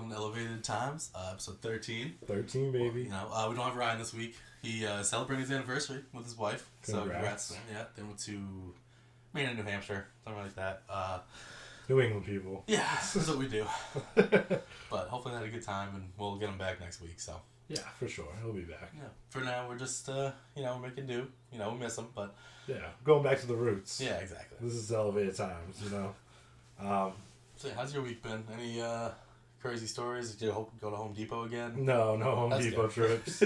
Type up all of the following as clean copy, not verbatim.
welcome to Elevated Times, episode 13. 13, baby. Well, we don't have Ryan this week. He celebrated his anniversary with his wife. Congrats. So congrats. Yeah, they went to Maine and New Hampshire, something like that. New England people. Yeah, that's what we do. But hopefully they had a good time, and we'll get him back next week, so. Yeah, for sure. He'll be back. Yeah. For now, we're just, we're making do. We miss him, but... Yeah, going back to the roots. Yeah, exactly. This is Elevated Times, So, how's your week been? Any crazy stories? Did you go to Home Depot again? No Home That's Depot good. trips.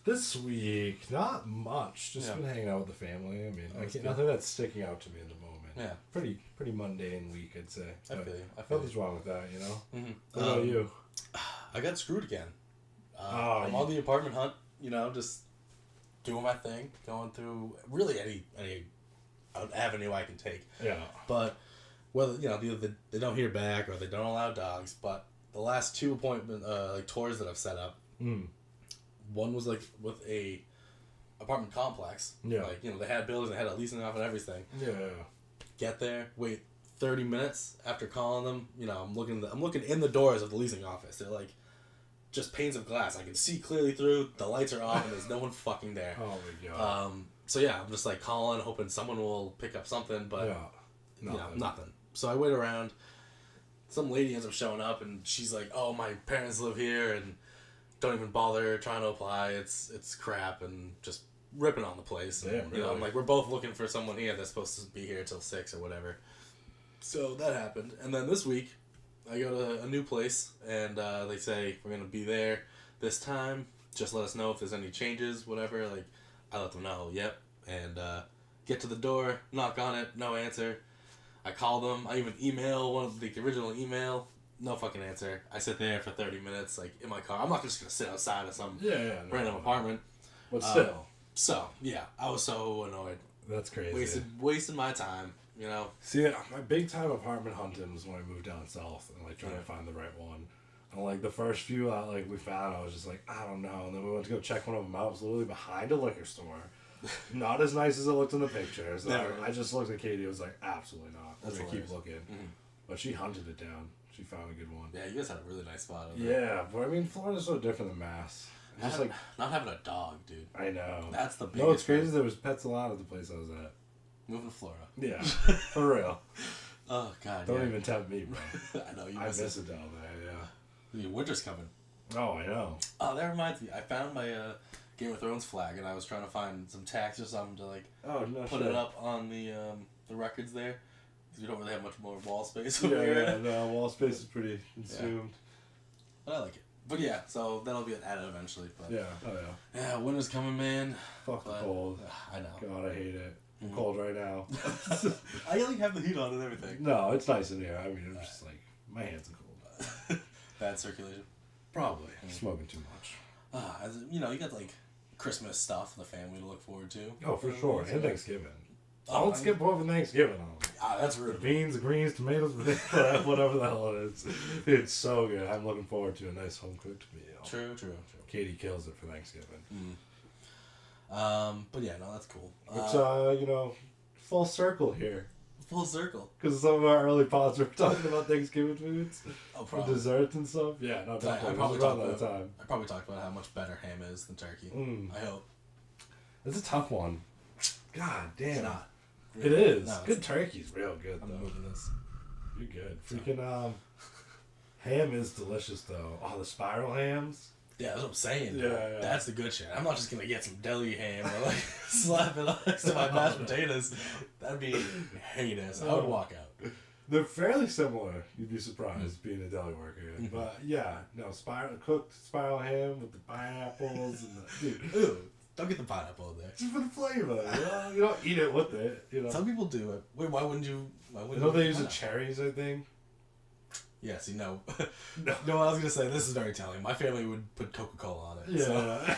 This week, not much. Just been hanging out with the family. I mean, nothing that's sticking out to me in the moment. Yeah. Pretty mundane week, I'd say. I feel you. Nothing's wrong with that, Mm-hmm. What about you? I got screwed again. I'm on the apartment hunt, just doing my thing, going through really any avenue I can take. Yeah. But whether either they don't hear back or they don't allow dogs. But the last two appointment tours that I've set up, one was with a apartment complex. Yeah. They had buildings, they had a leasing off and everything. Yeah. Get there, wait 30 minutes after calling them. I'm looking in the doors of the leasing office. They're just panes of glass. I can see clearly through. The lights are off and there's no one fucking there. Oh my god. So yeah, I'm just calling, hoping someone will pick up something, but nothing. So I wait around. Some lady ends up showing up and she's like, "Oh, my parents live here and don't even bother trying to apply. It's crap," and just ripping on the place. And, Yeah, really. I'm like, "We're both looking for someone here that's supposed to be here till 6 or whatever." So that happened, and then this week, I go to a new place, and they say, "We're going to be there this time. Just let us know if there's any changes, whatever." I let them know, yep. And get to the door, knock on it, no answer. I call them. I even email one of the original email, no fucking answer. I sit there for 30 minutes, in my car. I'm not just going to sit outside of some random apartment. But still. So, yeah, I was so annoyed. That's crazy. Wasting my time, See, my big time apartment hunting was when I moved down south and trying to find the right one. And the first few we found, I was just I don't know. And then we went to go check one of them out. It was literally behind a liquor store. Not as nice as it looked in the pictures. I just looked at Katie. I was like, absolutely not. We're gonna keep looking. Mm-hmm. But she hunted it down. She found a good one. Yeah, you guys had a really nice spot over there. Yeah, but I mean, Florida's so different than Mass. Not having a dog, dude. I know. That's the biggest. No, it's crazy. There was pets allowed at the place I was at. Moving to Florida. Yeah, for real. Oh god. Don't even tempt me, bro. I know you. I miss it down there. Yeah. The winter's coming. Oh, I know. Oh, that reminds me. I found my Game of Thrones flag, and I was trying to find some tags or something to put it up on the records there. Because we don't really have much more wall space over here. Yeah, no, wall space is pretty consumed. Yeah. But I like it. But yeah, so that'll be added eventually. But yeah, yeah, winter's coming, man. Fuck the cold. I know. God, I hate it. I'm cold right now. I have the heat on and everything. No, it's nice in here. I mean, I'm just my hands are cold. Bad circulation. Probably. Smoking too much. You got Christmas stuff for the family to look forward to. Oh, for sure. And Thanksgiving. I don't skip over Thanksgiving. That's rude. The beans, the greens, tomatoes, whatever the hell it is. It's so good. I'm looking forward to a nice home cooked meal. True. Katie kills it for Thanksgiving. But yeah, no, that's cool. It's full circle here. Full circle. Because some of our early pods were talking about Thanksgiving foods. Oh, probably. And desserts and stuff. Yeah, no, definitely. I probably talked about how much better ham is than turkey. I hope. It's a tough one. God damn. It's not. It is. No, good turkey's real good, though. I'm moving this. You're good. Freaking ham is delicious, though. Oh, the spiral hams. Yeah, that's what I'm saying. Yeah. That's the good shit. I'm not just gonna get some deli ham or slap it next to my mashed potatoes. That'd be heinous. I would walk out. They're fairly similar. You'd be surprised being a deli worker. But yeah, no, cooked spiral ham with the pineapples and the Ew, don't get the pineapple in there. Just for the flavor. You don't eat it with it. Some people do it. Wait, why wouldn't you? Don't they use the cherries? I think. Yeah, see, no. No, I was going to say, this is very telling. My family would put Coca-Cola on it. Yeah. So.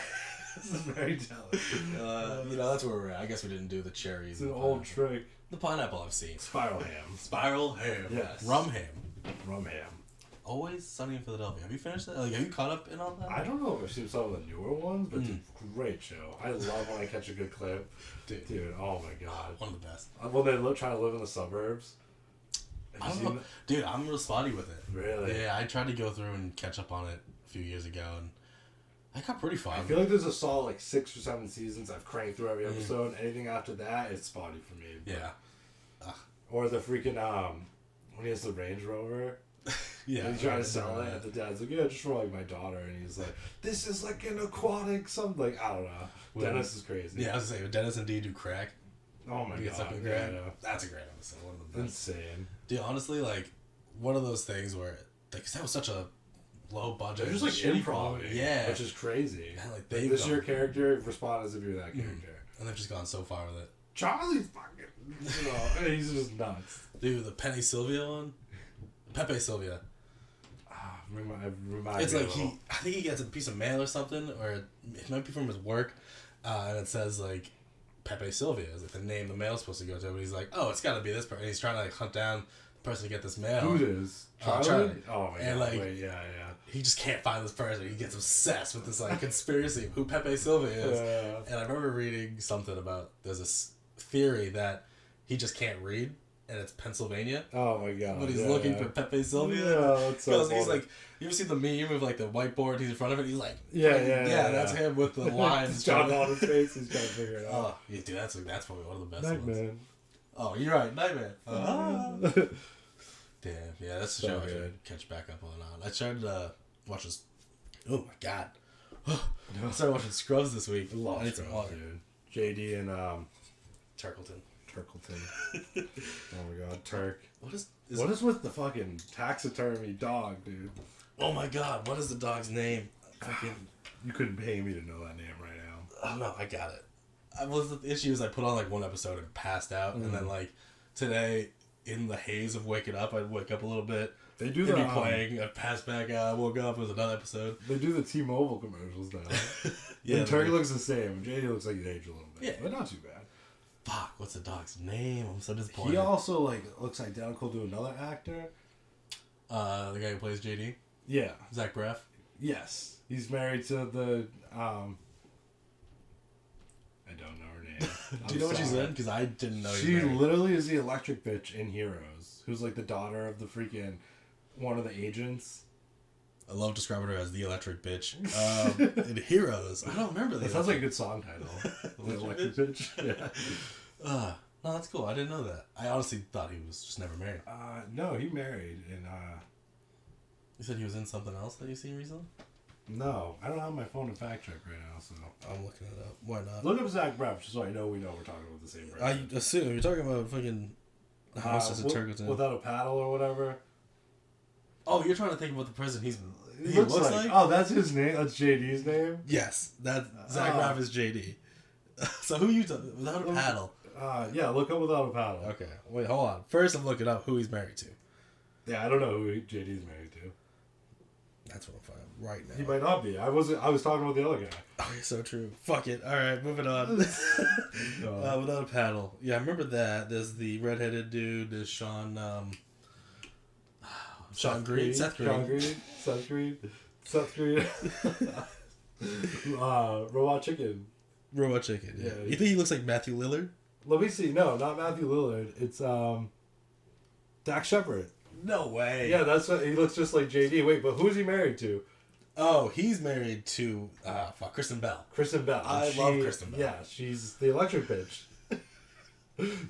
This is very telling. That's where we're at. I guess we didn't do the cherries. It's an old trick. The pineapple I've seen. Spiral ham. Spiral ham. Yes. Rum ham. Always Sunny in Philadelphia. Have you finished that? Have you caught up in on that? I don't know if I've seen some of the newer ones, but it's a great show. I love when I catch a good clip. Dude, oh my god. One of the best. When they try to live in the suburbs. I don't know. Dude, I'm real spotty with it. Really? Yeah, I tried to go through and catch up on it a few years ago, and I got pretty far. I feel like there's a solid like 6 or 7 seasons. I've cranked through every episode. Anything after that, it's spotty for me. Yeah. Or the freaking when he has the Range Rover. Yeah. And he's trying to sell it, and the dad's like, yeah, just for like my daughter, and he's like, this is like an aquatic something. Like, I don't know. Dennis is crazy. Yeah, I was gonna say, Dennis and Dee do crack. Oh my god. Yeah. That's a great episode. One of the best. Insane. Dude, honestly, like, one of those things where, like, 'cause that was such a low budget. They're just like shitty improv, yeah. which is crazy. Yeah, like, this is your character, respond as if you're that character. And they've just gone so far with it. Charlie's fucking, he's just nuts. Dude, the Penny Sylvia one? Pepe Sylvia. It's like I think he gets a piece of mail or something, or it might be from his work, and it says like Pepe Sylvia is like the name the mail's supposed to go to, but he's like, oh, it's got to be this person. He's trying to like hunt down the person to get this mail. Who is Charlie? Oh my and god! Like, wait, yeah. He just can't find this person. He gets obsessed with this like conspiracy of who Pepe Sylvia is. And I remember reading something about there's this theory that he just can't read. And it's Pennsylvania. Oh my god! But he's looking for Pepe Sylvia. Yeah, that's so funny. He's like, you ever see the meme of like the whiteboard? He's in front of it. He's like, yeah. That's him with the lines. John on his face. He's trying to figure it out. Oh, yeah, dude, that's probably one of the best Nightman. ones. Oh, you're right, Nightman. Damn, yeah, that's the show I should catch back up on. I started watching. Oh my god, I started watching Scrubs this week. I need some water, dude. JD and Turkleton. Oh my god, Turk. What is with the fucking taxidermy dog, dude? Oh my god, what is the dog's name? Fucking. You couldn't pay me to know that name right now. Oh no, I got it. The issue is I put on like one episode and passed out, and then like today in the haze of waking up, I'd wake up a little bit. They do be playing. I passed back out. I woke up. It was another episode. They do the T-Mobile commercials now. Yeah, and Turkey looks the same. JD looks like he's aged a little bit. Yeah, but not too bad. Fuck, what's the dog's name? I'm so disappointed. He also like looks identical to another actor. The guy who plays JD. Yeah, Zach Braff. Yes, he's married to the. I don't know her name. Do you know what she's in? Because I didn't know. She literally is the electric bitch in Heroes, who's like the daughter of the freaking one of the agents. I love describing her as the electric bitch. In Heroes, I don't remember that. Sounds like a good song title. The electric bitch. Yeah. No, that's cool. I didn't know that. I honestly thought he was just never married. No, he married, and You said he was in something else that you seen recently? No, I don't have my phone to fact check right now, so I'm looking it up. Why not? Look up Zach Braff, just so I know we're talking about the same person. I assume you're talking about fucking the house as a Turkleton. Without a paddle or whatever. Oh, you're trying to think about the person he looks like? Oh, that's his name? That's JD's name? Yes. Zach Braff is JD. So who you talking without a paddle? Yeah, look up without a paddle. Okay. Wait, hold on. First I'm looking up who he's married to. Yeah, I don't know who JD's married to. That's what I'm finding right now. He might not be. I was talking about the other guy. Oh, you're so true. Fuck it. Alright, moving on. Without a paddle. Yeah, I remember that. There's the redheaded dude. There's Sean Green. Seth Green. Robot Chicken. Robot Chicken, yeah. You think he looks like Matthew Lillard? Let me see. No, not Matthew Lillard. It's Dax Shepard. No way. Yeah, that's what he looks just like JD. Wait, but who's he married to? Oh, he's married to Kristen Bell. Kristen Bell. I love Kristen Bell. Yeah, she's the electric bitch.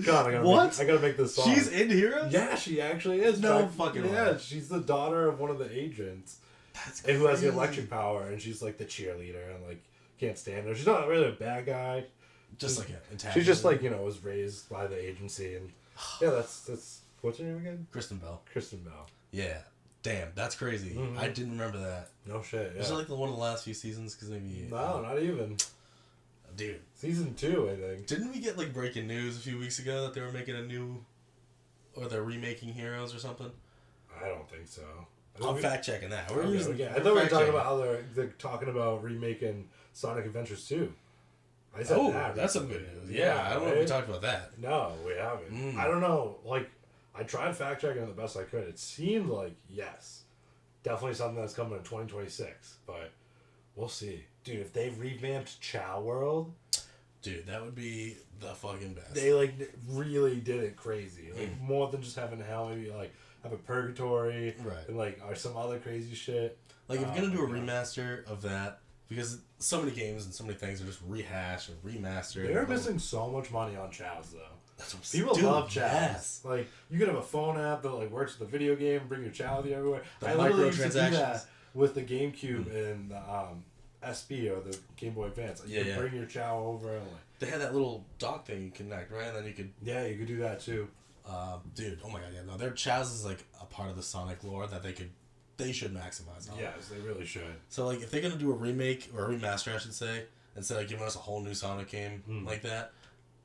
God, I gotta make this song. She's in Heroes? Yeah, she actually is. No fucking way. Yeah, she's the daughter of one of the agents. That's crazy. And who has the electric power, and she's like the cheerleader, and like can't stand her. She's not really a bad guy. Just like an antagonist. She's just like, was raised by the agency, and yeah, that's what's her name again? Kristen Bell. Kristen Bell. Yeah. Damn, that's crazy. Mm-hmm. I didn't remember that. No shit. Yeah. Was it like one of the last few seasons? Because maybe. No, not even. Dude. Season 2, I think. Didn't we get like breaking news a few weeks ago that they were making a new, or they're remaking Heroes or something? I don't think so. I'm fact checking that. We're I thought we were talking about how they're talking about remaking Sonic Adventures 2. I said that. That's some good news. Yeah, I don't know if we talked about that. No, we haven't. I don't know. Like, I tried fact checking it the best I could. It seemed like, yes, definitely something that's coming in 2026. But we'll see. Dude, if they revamped Chow World, Dude, that would be the fucking best. They like really did it crazy. Like more than just having hell, maybe like have a purgatory, right? And like or some other crazy shit. Like if you're gonna do a remaster of that, because so many games and so many things are just rehashed and remastered. They're missing so much money on Chaz though. That's what People love Chaz. Yes. Like you could have a phone app that like works with the video game, bring your Chaz with you everywhere. The I literally used to do that with the GameCube and the SP or the Game Boy Advance. Like, you could bring your Chow over and like they had that little dock thing you connect, right? And then you could you could do that too. Dude, oh my god, no, their Chaz is like a part of the Sonic lore that they should maximize on. Yes, they really should. So like if they're gonna do a remake or a remaster, I should say, instead of giving us a whole new Sonic game like that,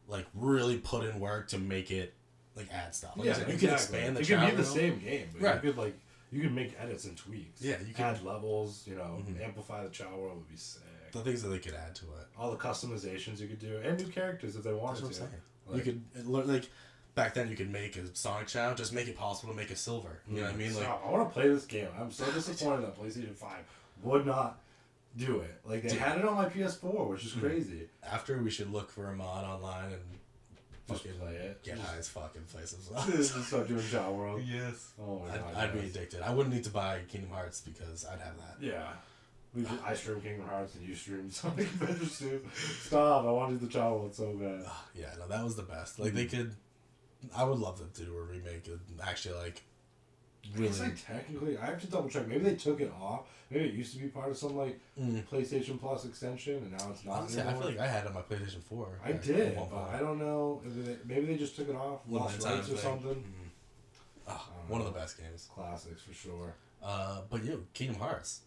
like really put in work to make it like add stuff. Like you can expand the It can be the same game, but right. you could make edits and tweaks. Yeah, you can add levels, amplify the Chow world would be sick. The things that they could add to it. All the customizations you could do, and new characters if they wanted to. Like, you could like back then you could make a Sonic Chow, just make it possible to make a silver. You know what I mean? Like I want to play this game. I'm so disappointed that PlayStation 5 would not do it. Like they had it on my PS4, which is crazy. After we should look for a mod online and just play it. Get high as fuck in places. Just start doing Chow World. Yes. Oh my god. I'd be addicted. I wouldn't need to buy Kingdom Hearts because I'd have that. Yeah. I stream Kingdom Hearts and you stream Sonic Adventures too. Stop! I want to do the Chow World so bad. Yeah, no, that was the best. Like they could. I would love them to do a remake and actually like. Really? It's like technically, I have to double check. Maybe they took it off. Maybe it used to be part of some like PlayStation Plus extension, and now it's not. Honestly, I feel like I had it on my PlayStation 4. I did, but I don't know. Maybe they just took it off, lost rights or something. One of the best games. Classics for sure. But Kingdom Hearts.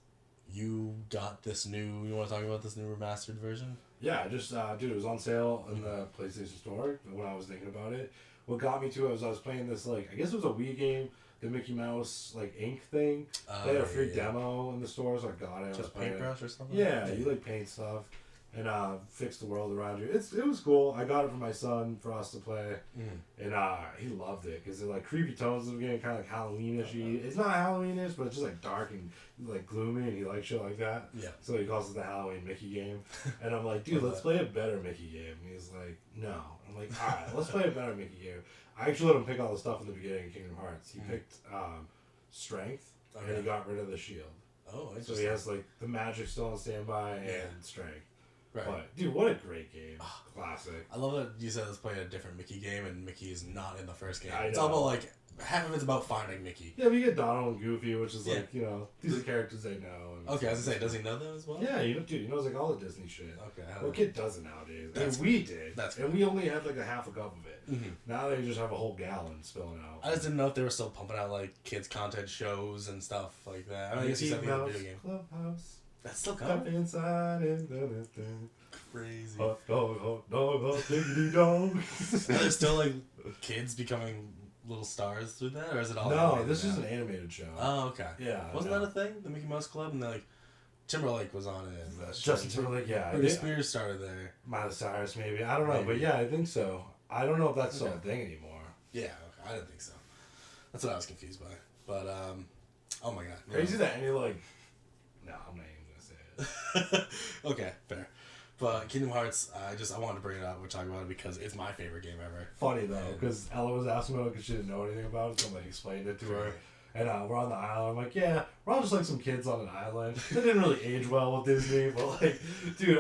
You got this new. You want to talk about this new remastered version? Yeah, I just dude, it was on sale in the PlayStation Store when I was thinking about it. What got me to it was I was playing this like I guess it was a Wii game. The Mickey Mouse like ink thing. They had a free demo in the store, so I got it. Just paintbrush or something. Yeah, you like paint stuff and fix the world around you. It was cool. I got it for my son for us to play, and he loved it because they're like creepy tones of the game, kind of like Halloweenish. It's not Halloweenish, but it's just like dark and like gloomy, and he likes shit like that. Yeah. So he calls it the Halloween Mickey game, and I'm like, dude, let's play a better Mickey game. And he's like, no. I'm like, all right, let's play a better Mickey game. I actually let him pick all the stuff in the beginning of Kingdom Hearts. He picked strength, and he got rid of the shield. Oh, so he has like the magic still on standby and strength. Right. But dude, what a great game! Classic. I love that you said let's play a different Mickey game, and Mickey is not in the first game. It's all about like half of it's about finding Mickey. Yeah, we get Donald and Goofy, which is like these are characters they know. And okay, I was gonna say, does he know them as well? Yeah, dude, he knows like all the Disney shit. Okay. What kid doesn't nowadays? And we did. And we only had like a half a cup of it. Mm-hmm. Now they just have a whole gallon spilling out. I just didn't know if they were still pumping out like kids content shows and stuff like that. I mean, I guess you said the video game. Clubhouse. That's still coming. Step inside and crazy. Hot dog, diggity dog. Are there still like kids becoming little stars through that, or is it all? No, this is an animated show. Oh, okay. Yeah. Wasn't that a thing? The Mickey Mouse Club, and like Timberlake was on it. And Justin Timberlake, yeah. Britney Spears started there. Miley Cyrus, maybe. I don't know, but yeah, I think so. I don't know if that's still a thing anymore. Yeah, okay. I didn't think so. That's what I was confused by. But oh my god, crazy that any like. No, I'm not even gonna say it. Okay, fair. But Kingdom Hearts, I wanted to bring it up. We're talking about it because it's my favorite game ever. Funny though, because Ella was asking about it because she didn't know anything about it, so I'm like explained it to her. And we're on the island. I'm like, yeah, we're all just like some kids on an island. They didn't really age well with Disney, but like, dude,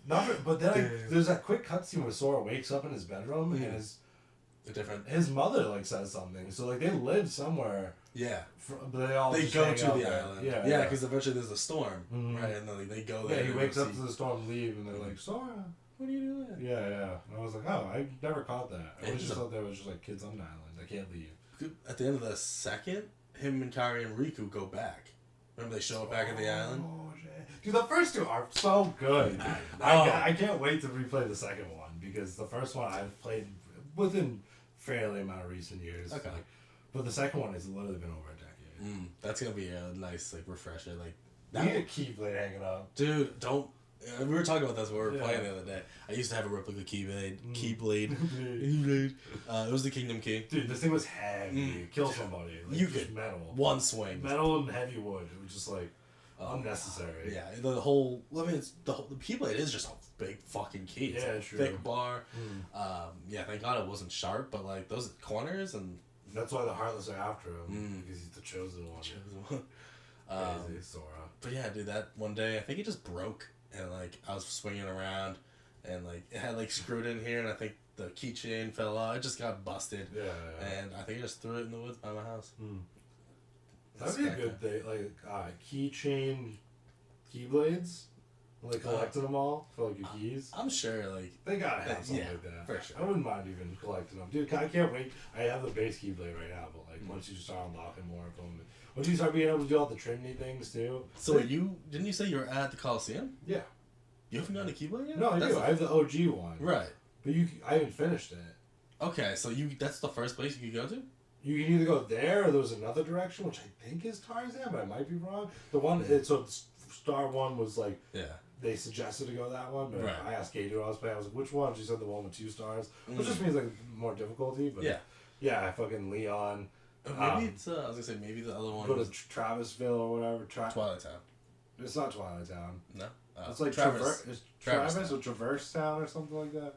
but then there's that quick cutscene where Sora wakes up in his bedroom and his mother like says something. So like they live somewhere. Yeah. But they go to the island. Yeah. Because eventually there's a storm, right? And then they go there. Yeah, he wakes up to the storm, leave, and they're like, Sora, what are you doing? Yeah. And I was like, oh, I never caught that. I just thought there was just like kids on an island. I can't leave. At the end of the second, him and Kari and Riku go back. Remember they show up back at the island? Oh, shit. Dude, the first two are so good. I can't wait to replay the second one because the first one I've played within fairly amount of recent years. Okay. But the second one has literally been over a decade. That's gonna be a nice like refresher. Like that need a Keyblade hanging up. Dude, don't. We were talking about this when we were playing the other day. I used to have a replica Keyblade. It was the Kingdom Key. Dude, this thing was heavy. Kill somebody. Like, you could metal. One swing. Metal and heavy wood. It was just like. Unnecessary. Yeah, the whole. I mean, the Keyblade is just a big fucking key. It's a true. thick bar. Yeah, thank God it wasn't sharp, but like those corners and. That's why the Heartless are after him because he's the chosen one. Crazy, Sora. But yeah, dude, that one day I think it just broke, and like I was swinging around, and like it had like screwed in here, and I think the keychain fell out. It just got busted. Yeah. And I think I just threw it in the woods by my house. That'd be a good thing, like keychain, keyblades, like collecting them all for like your keys. I'm sure, like they gotta have something like that. For sure. I wouldn't mind even collecting them, dude. I can't wait. I have the base keyblade right now, but like once you start unlocking more of them, once you start being able to do all the Trinity things too. So didn't you say you were at the Coliseum? Yeah. You haven't gotten a keyblade yet? No, I do. I have the OG one. Right. But I haven't finished it. Okay, so that's the first place you could go to? You can either go there or there was another direction, which I think is Tarzan, but I might be wrong. The one, so Star 1 was like, they suggested to go that one, but I asked Katie when I was playing, I was like, which one? She said the one with 2 stars, which just means like more difficulty, but yeah, fucking Leon. Maybe it's, I was gonna say, maybe the other one go to Travisville or whatever. Twilight Town. It's not Twilight Town. No? It's like Travis or Traverse Town or something like that.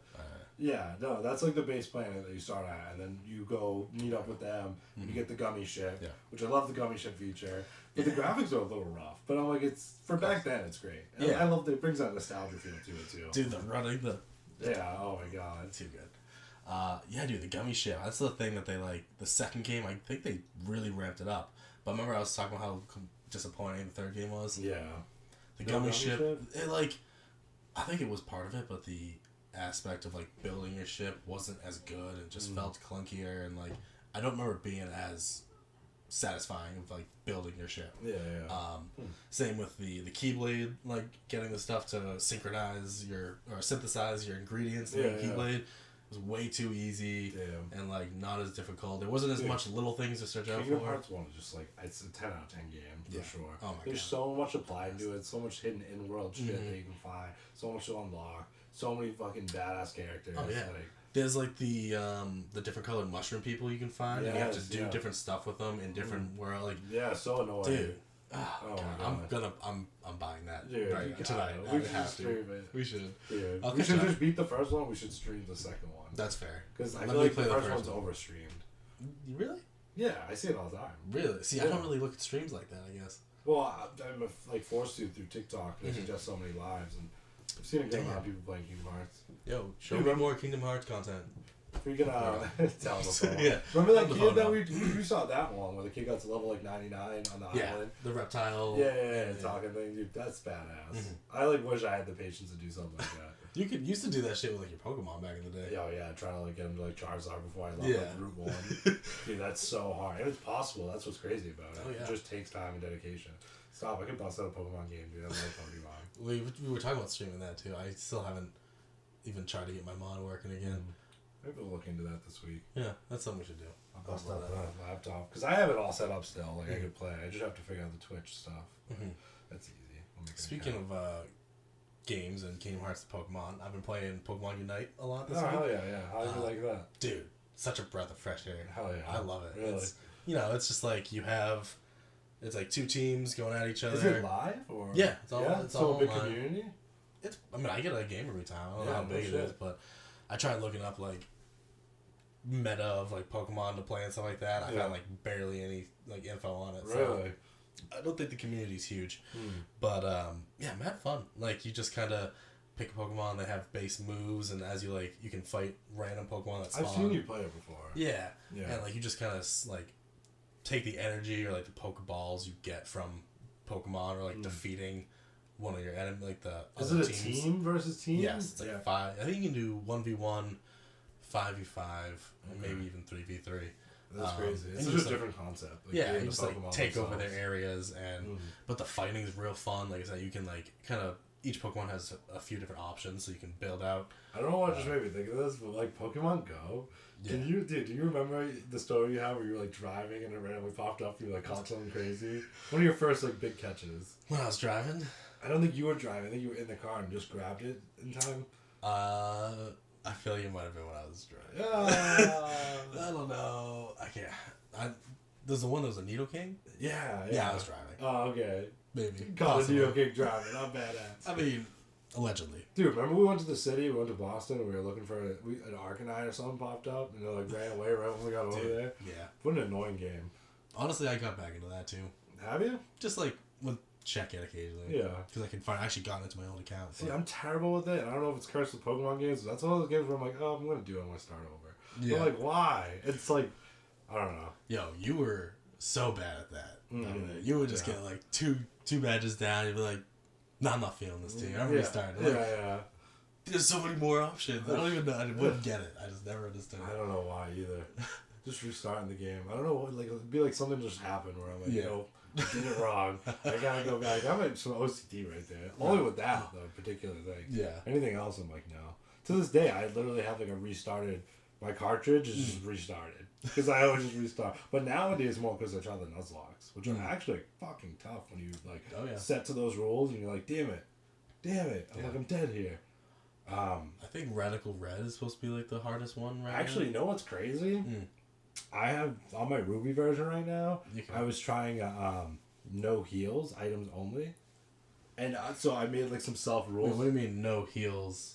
Yeah, no, that's like the base planet that you start at, and then you go meet up with them, you get the gummy ship, which I love the gummy ship feature, but the graphics are a little rough, but I'm like, it's, for back then, it's great. And I love that it brings that nostalgia feel to it, too. Dude, the running, yeah, oh my god. Too good. Yeah, dude, the gummy ship, that's the thing that they, like, the second game, I think they really ramped it up, but remember I was talking about how disappointing the third game was? Yeah. The gummy ship, it, like, I think it was part of it, but the aspect of like building your ship wasn't as good and just felt clunkier, and like I don't remember it being as satisfying of like building your ship. Same with the Keyblade, like getting the stuff to synchronize or synthesize your ingredients to make a Keyblade was way too easy and like not as difficult. There wasn't as much little things to search out for. Kingdom Hearts 1 is just like, it's a 10 out of 10 game for sure. Oh my There's so much applied to it, so much hidden in-world shit that you can find, so much to unlock. So many fucking badass characters. Oh yeah. Like, there's like the different colored mushroom people you can find, and you have to do different stuff with them in different world. Like so annoying. Dude, oh God. I'm buying that tonight. We should stream it. We should. Yeah. We should just beat the first one. We should stream the second one. That's fair. Because I feel like the first one's overstreamed. Really? Yeah, I see it all the time. Really? See, I don't really look at streams like that, I guess. Well, I'm like forced to through TikTok. They suggest so many lives, and I've seen a good amount of people playing Kingdom Hearts. Yo, show me more Kingdom Hearts content. Freaking tell them. Yeah. Remember that kid that we saw that one where the kid got to level like 99 on the island? The reptile. Yeah, talking thing, dude. That's badass. I like wish I had the patience to do something like that. You used to do that shit with like your Pokemon back in the day. Oh yeah, trying to like get him to like Charizard before I left like Route 1. Dude, that's so hard. And it's possible. That's what's crazy about it. Oh, yeah. It just takes time and dedication. Stop! I could bust out a Pokemon game, dude. I love Pokemon. We were talking about streaming that too. I still haven't even tried to get my mod working again. Maybe we'll look into that this week. Yeah, that's something we should do. I'll bust out that laptop because I have it all set up still. Like I could play. I just have to figure out the Twitch stuff. That's easy. Speaking of games and Kingdom Hearts and Pokemon, I've been playing Pokemon Unite a lot this week. Hell yeah! How do you like that? Dude, such a breath of fresh air. Hell yeah! I love it. Really? It's just like you have. It's like 2 teams going at each other. Is it live or? Yeah, it's all. It's so all a big online. community. I mean, I get a game every time. I don't know how big it is, but I tried looking up like meta of like Pokemon to play and stuff like that. I found like barely any like info on it. Really? So I don't think the community's huge, but mad fun. Like you just kind of pick a Pokemon. They have base moves, and as you you can fight random Pokemon that spawn. I've seen you play it before. Yeah. And like you just kind of like take the energy or like the Pokeballs you get from Pokemon or like defeating one of your enemies, like the Is other it a teams. team versus team? Yes, it's like 5. I think you can do 1v1, 5v5, and maybe even 3v3. That's crazy. It's just a different concept. Like, you just take over their areas, and but the fighting is real fun. Like I said, you can kind of each Pokemon has a few different options, so you can build out. I don't know what just made me think of this, but like Pokemon Go. Do you remember the story you had where you were like driving and it randomly popped up and you like caught something crazy? One of your first like big catches. When I was driving? I don't think you were driving. I think you were in the car and just grabbed it in time. I feel like it might have been when I was driving. I don't know. I can't. There's the one that was a Nidoking? Yeah. Yeah, I was driving. Oh, okay. Maybe. Caught a New York kick driving. I'm badass. I mean, allegedly. Dude, remember we went to the city, we went to Boston, and we were looking for an Arcanine or something popped up, and they like ran away right when we got over there? Yeah. What an annoying game. Honestly, I got back into that too. Have you? Just like with check it occasionally. Yeah. Because I can find, I actually got into my old account. See, I'm terrible with it, and I don't know if it's cursed with Pokemon games, but that's one of those games where I'm like, oh, I'm going to do it, I'm going to start over. Yeah. But like, why? It's like, I don't know. Yo, you were so bad at that. You would just get like two badges down, you'd be like, no, I'm not feeling this team. I'm restarting. Like, yeah. There's so many more options. I don't even know. I wouldn't get it. I just never understood it. I don't know why either. Just restarting the game. I don't know what, like, it'd be like something just happened where I'm like, nope, I did it wrong. I gotta go back. I'm at some OCD right there. Only with that, though, particular thing. Yeah. Anything else, I'm like, no. To this day, I literally have like a restarted, my cartridge is just restarted. Because I always just restart. But nowadays, more because I try the Nuzlocks, which are actually fucking tough when you like set to those rules and you're like, damn it. I'm like, I'm dead here. I think Radical Red is supposed to be like the hardest one right Actually, you know what's crazy? I have, on my Ruby version right now, I was trying no heals, items only. And so I made like some self-rules. Wait, what do you mean no heals?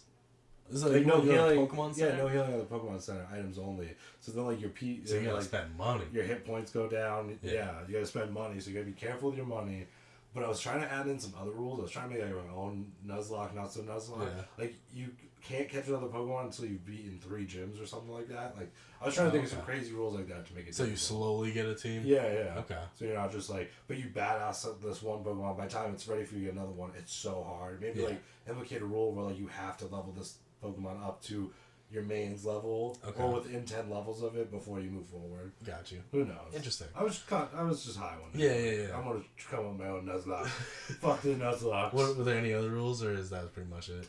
Is like no healing, Pokemon Center? Yeah, no healing at the Pokemon Center, items only. So then like your so you gotta like, spend money. Your hit points go down. Yeah, you gotta spend money, so you gotta be careful with your money. But I was trying to add in some other rules. I was trying to make like my own Nuzlocke, not so Nuzlocke. Yeah. Like you can't catch another Pokemon until you've beaten 3 gyms or something like that. Like I was trying to think of some crazy rules like that to make it. So difficult. You slowly get a team. Yeah. Okay. So you're not just like, but you badass this one Pokemon. By the time it's ready for you to get another one, it's so hard. Maybe like implicate a rule where like you have to level this Pokemon up to your main's level or within 10 levels of it before you move forward. Got you. Who knows? Interesting. I was just high one day. Yeah. I'm gonna come on my own Nuzlocke. Fuck the Nuzlocke. Were there any other rules, or is that pretty much it?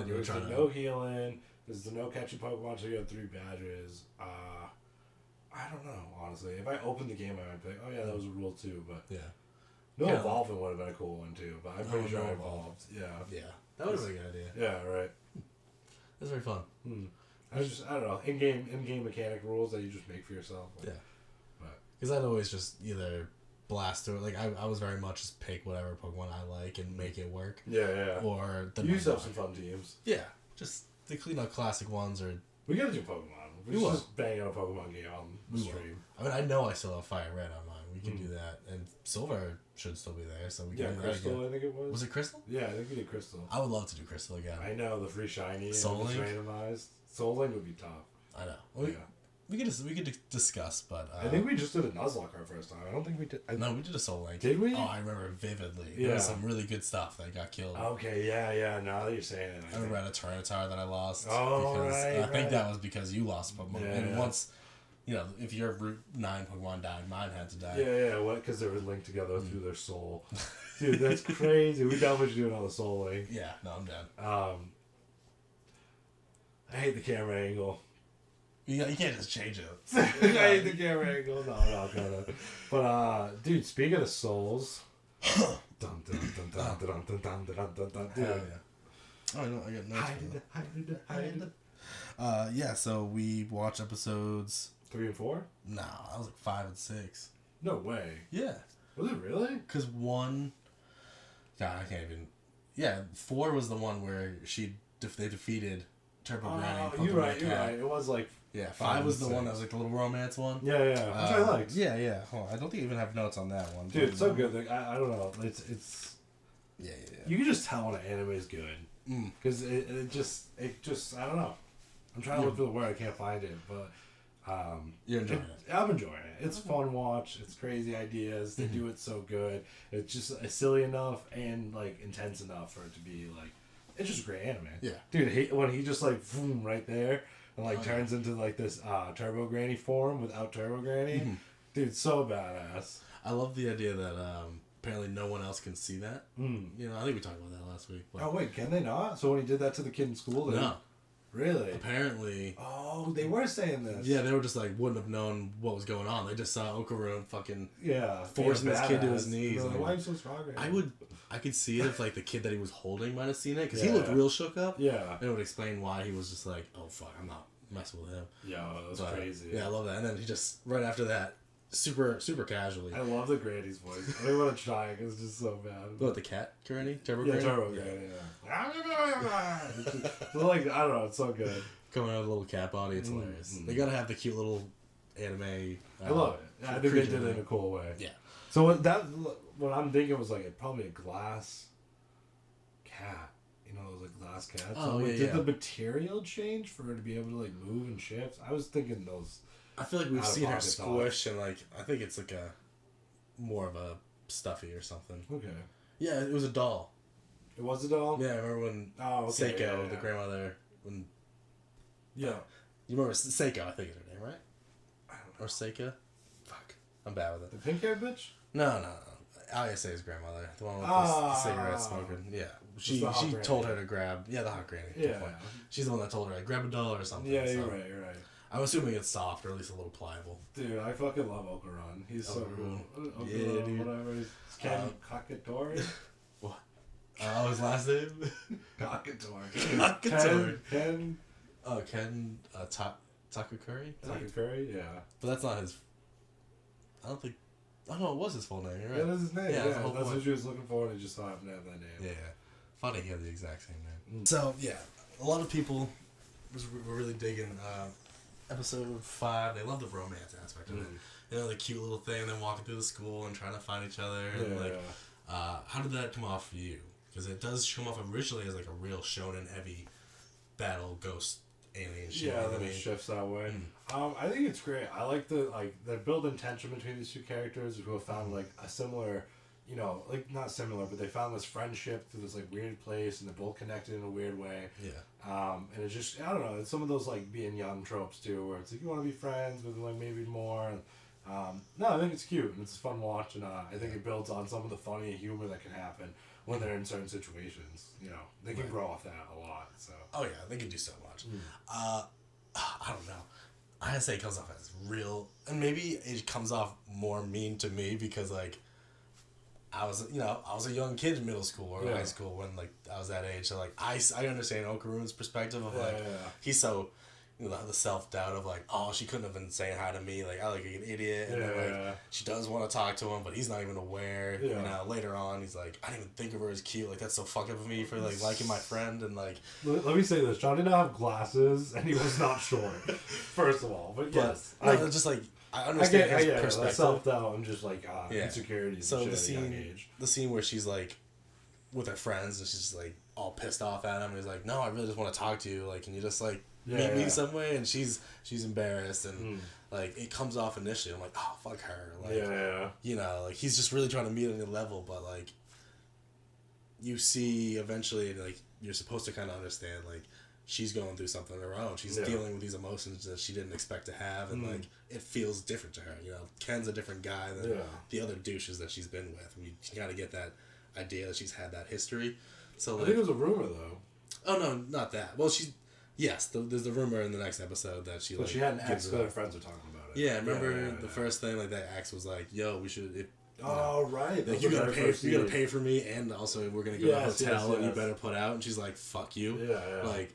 There's the no healing. There's the no catching Pokemon, so you have 3 badges. I don't know, honestly. If I opened the game, I might be like, oh yeah, that was a rule too, but no evolving would have been a cool one too, but I'm pretty sure I evolved. Yeah. That would have been a good idea. Yeah, right. That's very fun. I don't know, in-game mechanic rules that you just make for yourself. Like, because I'd always just either blast through it. Like, I was very much just pick whatever Pokemon I like and make it work. Yeah. Or the you used to have some fun teams. Yeah. Just the clean up classic ones or... We gotta do Pokemon. We just bang out a Pokemon game on the stream. I mean, I know I still have Fire Red on mine. We can do that. And Silver should still be there, so we can do Crystal, that again. I think it was. Was it Crystal? Yeah, I think we did Crystal. I would love to do Crystal again. I know, the free shiny. Soul Link? Randomized. Soul Link would be tough. I know. We could discuss, but... I think we just did a Nuzlocke our first time. I don't think we did... No, we did a Soul Link. Did we? Oh, I remember vividly. There was some really good stuff that got killed. Okay, yeah. Now that you're saying it. I remember at a Tyranitar that I lost. Oh, because, right. I think that was because you lost Pokemon. Yeah, and once... You know, if your Route 9 Pokemon died, mine had to die. Yeah, what? Because they were linked together through their soul. Dude, that's crazy. We definitely should do another Soul Link. Yeah, no, I'm down. I hate the camera angle. You can't just change it. I hate the camera angle. No, kinda. But, dude, speaking of souls... Dude. Yeah. Oh, no, I got notes. Hide it. So we watched episodes 3 and 4? Nah, I was like 5 and 6. No way. Yeah. Was it really? Because 1... God, I can't even... Yeah, 4 was the one where they defeated Turbo Granny. You're right. It was like... Yeah, 5 was the one that was like the little romance one. Yeah. Which I liked. Yeah. Hold on. I don't think I even have notes on that one. Dude, it's so good. Like, I don't know. It's... Yeah. You can just tell when an anime is good. Because it just... I don't know. I'm trying to look for the word. I can't find it, but... You're enjoying it. I'm enjoying it. It's fun watch. It's crazy ideas. They do it so good. It's just silly enough and like intense enough for it to be like... It's just a great anime. Yeah. Dude, when he just like... Boom, right there... And like turns into like this Turbo Granny form without Turbo Granny. Dude, so badass. I love the idea that apparently no one else can see that. You know, I think we talked about that last week. But... Oh wait, can they not? So when he did that to the kid in school, no. Really? Apparently. Oh, they were saying this. Yeah, they were just like wouldn't have known what was going on. They just saw Okaroon fucking forcing this kid to his knees. Like, why are you so strong? I could see it if like the kid that he was holding might have seen it because he looked real shook up. Yeah, and it would explain why he was just like, oh fuck, I'm not messing with him. Yeah, that's crazy. Yeah, I love that. And then he just right after that super casually. I love the Granny's voice. I don't want to try it because it's just so bad. What, the cat Granny? Turbo Yeah, Granny? Turbo Granny, yeah. It's like, I don't know, it's so good. Coming out of a little cat body, it's hilarious. They gotta have the cute little anime. I love it. I think they did it in a cool way. Yeah. So what I'm thinking was like probably a glass cat. You know, those like glass cats. Oh, so, yeah, did the material change for her to be able to like move and shift? I was thinking those. I feel like we've seen her out-of-pocket squish and like I think it's like a more of a stuffy or something. Okay. Yeah, it was a doll. It was a doll? Yeah, I remember when Seiko, the grandmother, when Yeah. you remember Seiko, I think is her name, right? Or Seika? Fuck. I'm bad with it. The pink haired bitch? No. Aliase's grandmother. The one with the cigarette smoking. Yeah. She told her to grab the hot granny. Yeah. She's the one that told her, like, grab a doll or something. Yeah, you're right. I'm assuming it's soft or at least a little pliable. Dude, I fucking love Okuran. He's so cool. Yeah, dude. Whatever. Ken Kakatori? What? His last name? Kakatori. Ken. Oh, Ken Takakuri? Takakuri, yeah. But that's not his... I don't think... Oh, no, it was his full name. You're right. Yeah, that's his name. Yeah, that's what she was looking for, and he just so happened to have that name. Yeah. Funny he had the exact same name. So, yeah. A lot of people were really digging episode 5. They love the romance aspect of it. You know, the cute little thing, then walking through the school and trying to find each other. And, how did that come off for you? Because it does come off originally as like a real shonen-heavy battle ghost alien shit. Yeah, then it shifts that way. I think it's great. I like they're building tension between these two characters who have found like a similar, you know, like not similar, but they found this friendship through this like weird place, and they're both connected in a weird way. Yeah. And it's just, I don't know, it's some of those like being young tropes too, where it's like you want to be friends with like maybe more. And, no, I think it's cute and it's a fun watch, and I think it builds on some of the funny humor that can happen when they're in certain situations. You know, they can grow off that a lot. So. Oh yeah, they can do so much. I don't know. I say it comes off as real, and maybe it comes off more mean to me because like I was a young kid in middle school or high school when like I was that age. So like I understand Okarun's perspective of like he's so. You know, the self-doubt of like, oh, she couldn't have been saying hi to me, like I look like an idiot, and then like she does want to talk to him, but he's not even aware. You know, later on he's like, I didn't even think of her as cute, like that's so fucked up of me for like liking my friend. And like, let me say this, John did not have glasses and he was not short, first of all, but yes, just like I understand his perspective, self-doubt and just like insecurity. So the scene where she's like with her friends and she's just like all pissed off at him, and he's like, no, I really just want to talk to you, like, can you just like meet me some way? And she's embarrassed, and like it comes off initially I'm like, oh fuck her, like you know, like he's just really trying to meet on your level, but like you see eventually like you're supposed to kind of understand like she's going through something of her own, she's dealing with these emotions that she didn't expect to have, and like it feels different to her, you know. Ken's a different guy than the other douches that she's been with. I mean, you gotta get that idea that she's had that history. So like, I think it was a rumor though. Oh no, not that. Well, yes, there's the rumor in the next episode that she. But like, she had an ex that her friends were talking about it. Yeah, remember the first thing, like that ex was like, "Yo, we should." Right. Like, you gotta pay for me, and also we're gonna go to a hotel, and you better put out. And she's like, "Fuck you." Yeah. Like,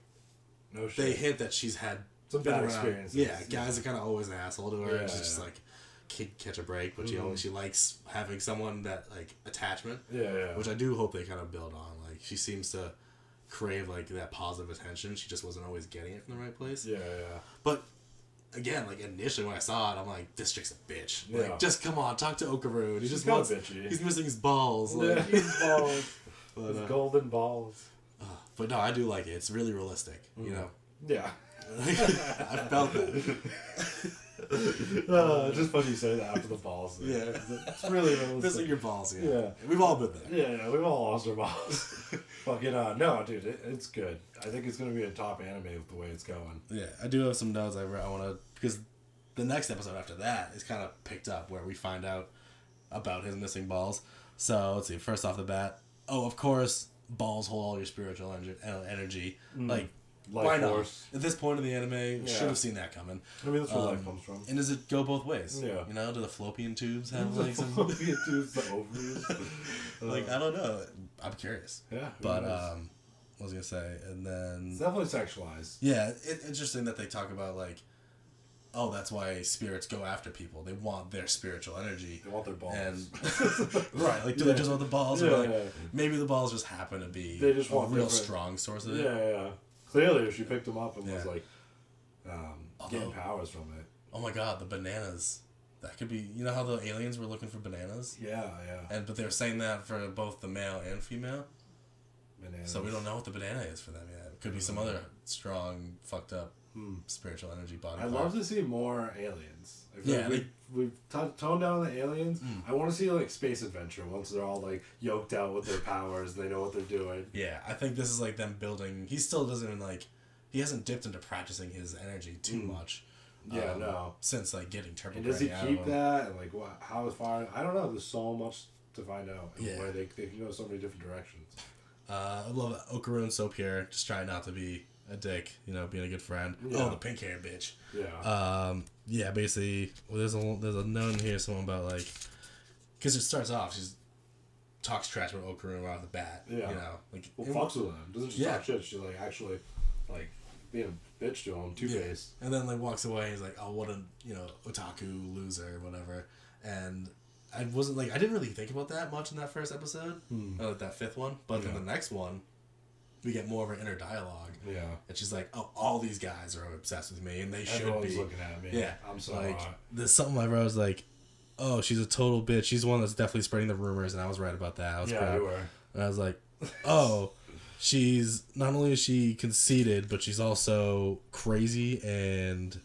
no shit. they hint that she's had some bad experiences. Yeah, guys are kind of always an asshole to her. And she's just like, catch a break, but she likes having someone that like attachment. Yeah. Which I do hope they kind of build on. Like, she seems to crave like that positive attention. She just wasn't always getting it from the right place. Yeah. But again, like initially when I saw it, I'm like, this chick's a bitch. Like, just come on, talk to Okaru. He's missing his balls. Like, his balls. His golden balls. But no, I do like it. It's really realistic. You know. Yeah. I felt that. Just funny you say that after the balls. Yeah. It's really realistic. Missing your balls, yeah. We've all been there. Yeah, we've all lost our balls. Fucking no, dude, it's good. I think it's gonna be a top anime with the way it's going. Yeah, I do have some notes I want to, because the next episode after that is kind of picked up where we find out about his missing balls. So let's see. First off the bat, of course, balls hold all your spiritual energy. Like. Why not? At this point in the anime, should have seen that coming. I mean, that's where life comes from. And does it go both ways? Yeah. You know, do the fallopian tubes have like some... fallopian tubes, the ovaries? Like, I don't know. I'm curious. Yeah. But, what was I going to say? And then... It's definitely sexualized. Yeah, it's interesting that they talk about, like, oh, that's why spirits go after people. They want their spiritual energy. They want their balls. And right, like, do they just want the balls? Or like, maybe the balls just happen to be they just want a real strong source of it. Yeah. Clearly, she picked them up and was like, getting powers from it. Oh my god, the bananas. That could be, you know how the aliens were looking for bananas? Yeah. But they were saying that for both the male and female. Bananas. So we don't know what the banana is for them yet. It could be some other strong, fucked up spiritual energy body. I'd love to see more aliens. Yeah, we've toned down the aliens. I want to see like space adventure once they're all like yoked out with their powers. They know what they're doing. Yeah, I think this is like them building. He still doesn't even like. He hasn't dipped into practicing his energy too much. Yeah, no. Since like getting turbo. And does he keep that? And like what? How far? I don't know. There's so much to find out. And where they can go so many different directions. I love that Okaru's so pure, just trying not to be a dick, you know, being a good friend. Yeah. Oh, the pink hair bitch. Yeah. Basically, well, there's a note in here, someone about like, because it starts off, she's talks trash about Okaru right off the bat. Yeah. You know, like fucks with him. Doesn't just talk shit. She like actually, like being a bitch to him, two-faced. And then like walks away. And he's like, oh, what a otaku loser, whatever. And I didn't really think about that much in that first episode, like that fifth one. But in the next one, we get more of an inner dialogue. Yeah. And she's like, oh, all these guys are obsessed with me, and they should be. Everyone's looking at me. Yeah. I'm so like, hot. there's something I wrote, I was like, oh, she's a total bitch. She's the one that's definitely spreading the rumors, and I was right about that. I was proud. You were. And I was like, oh, she's, not only is she conceited, but she's also crazy and...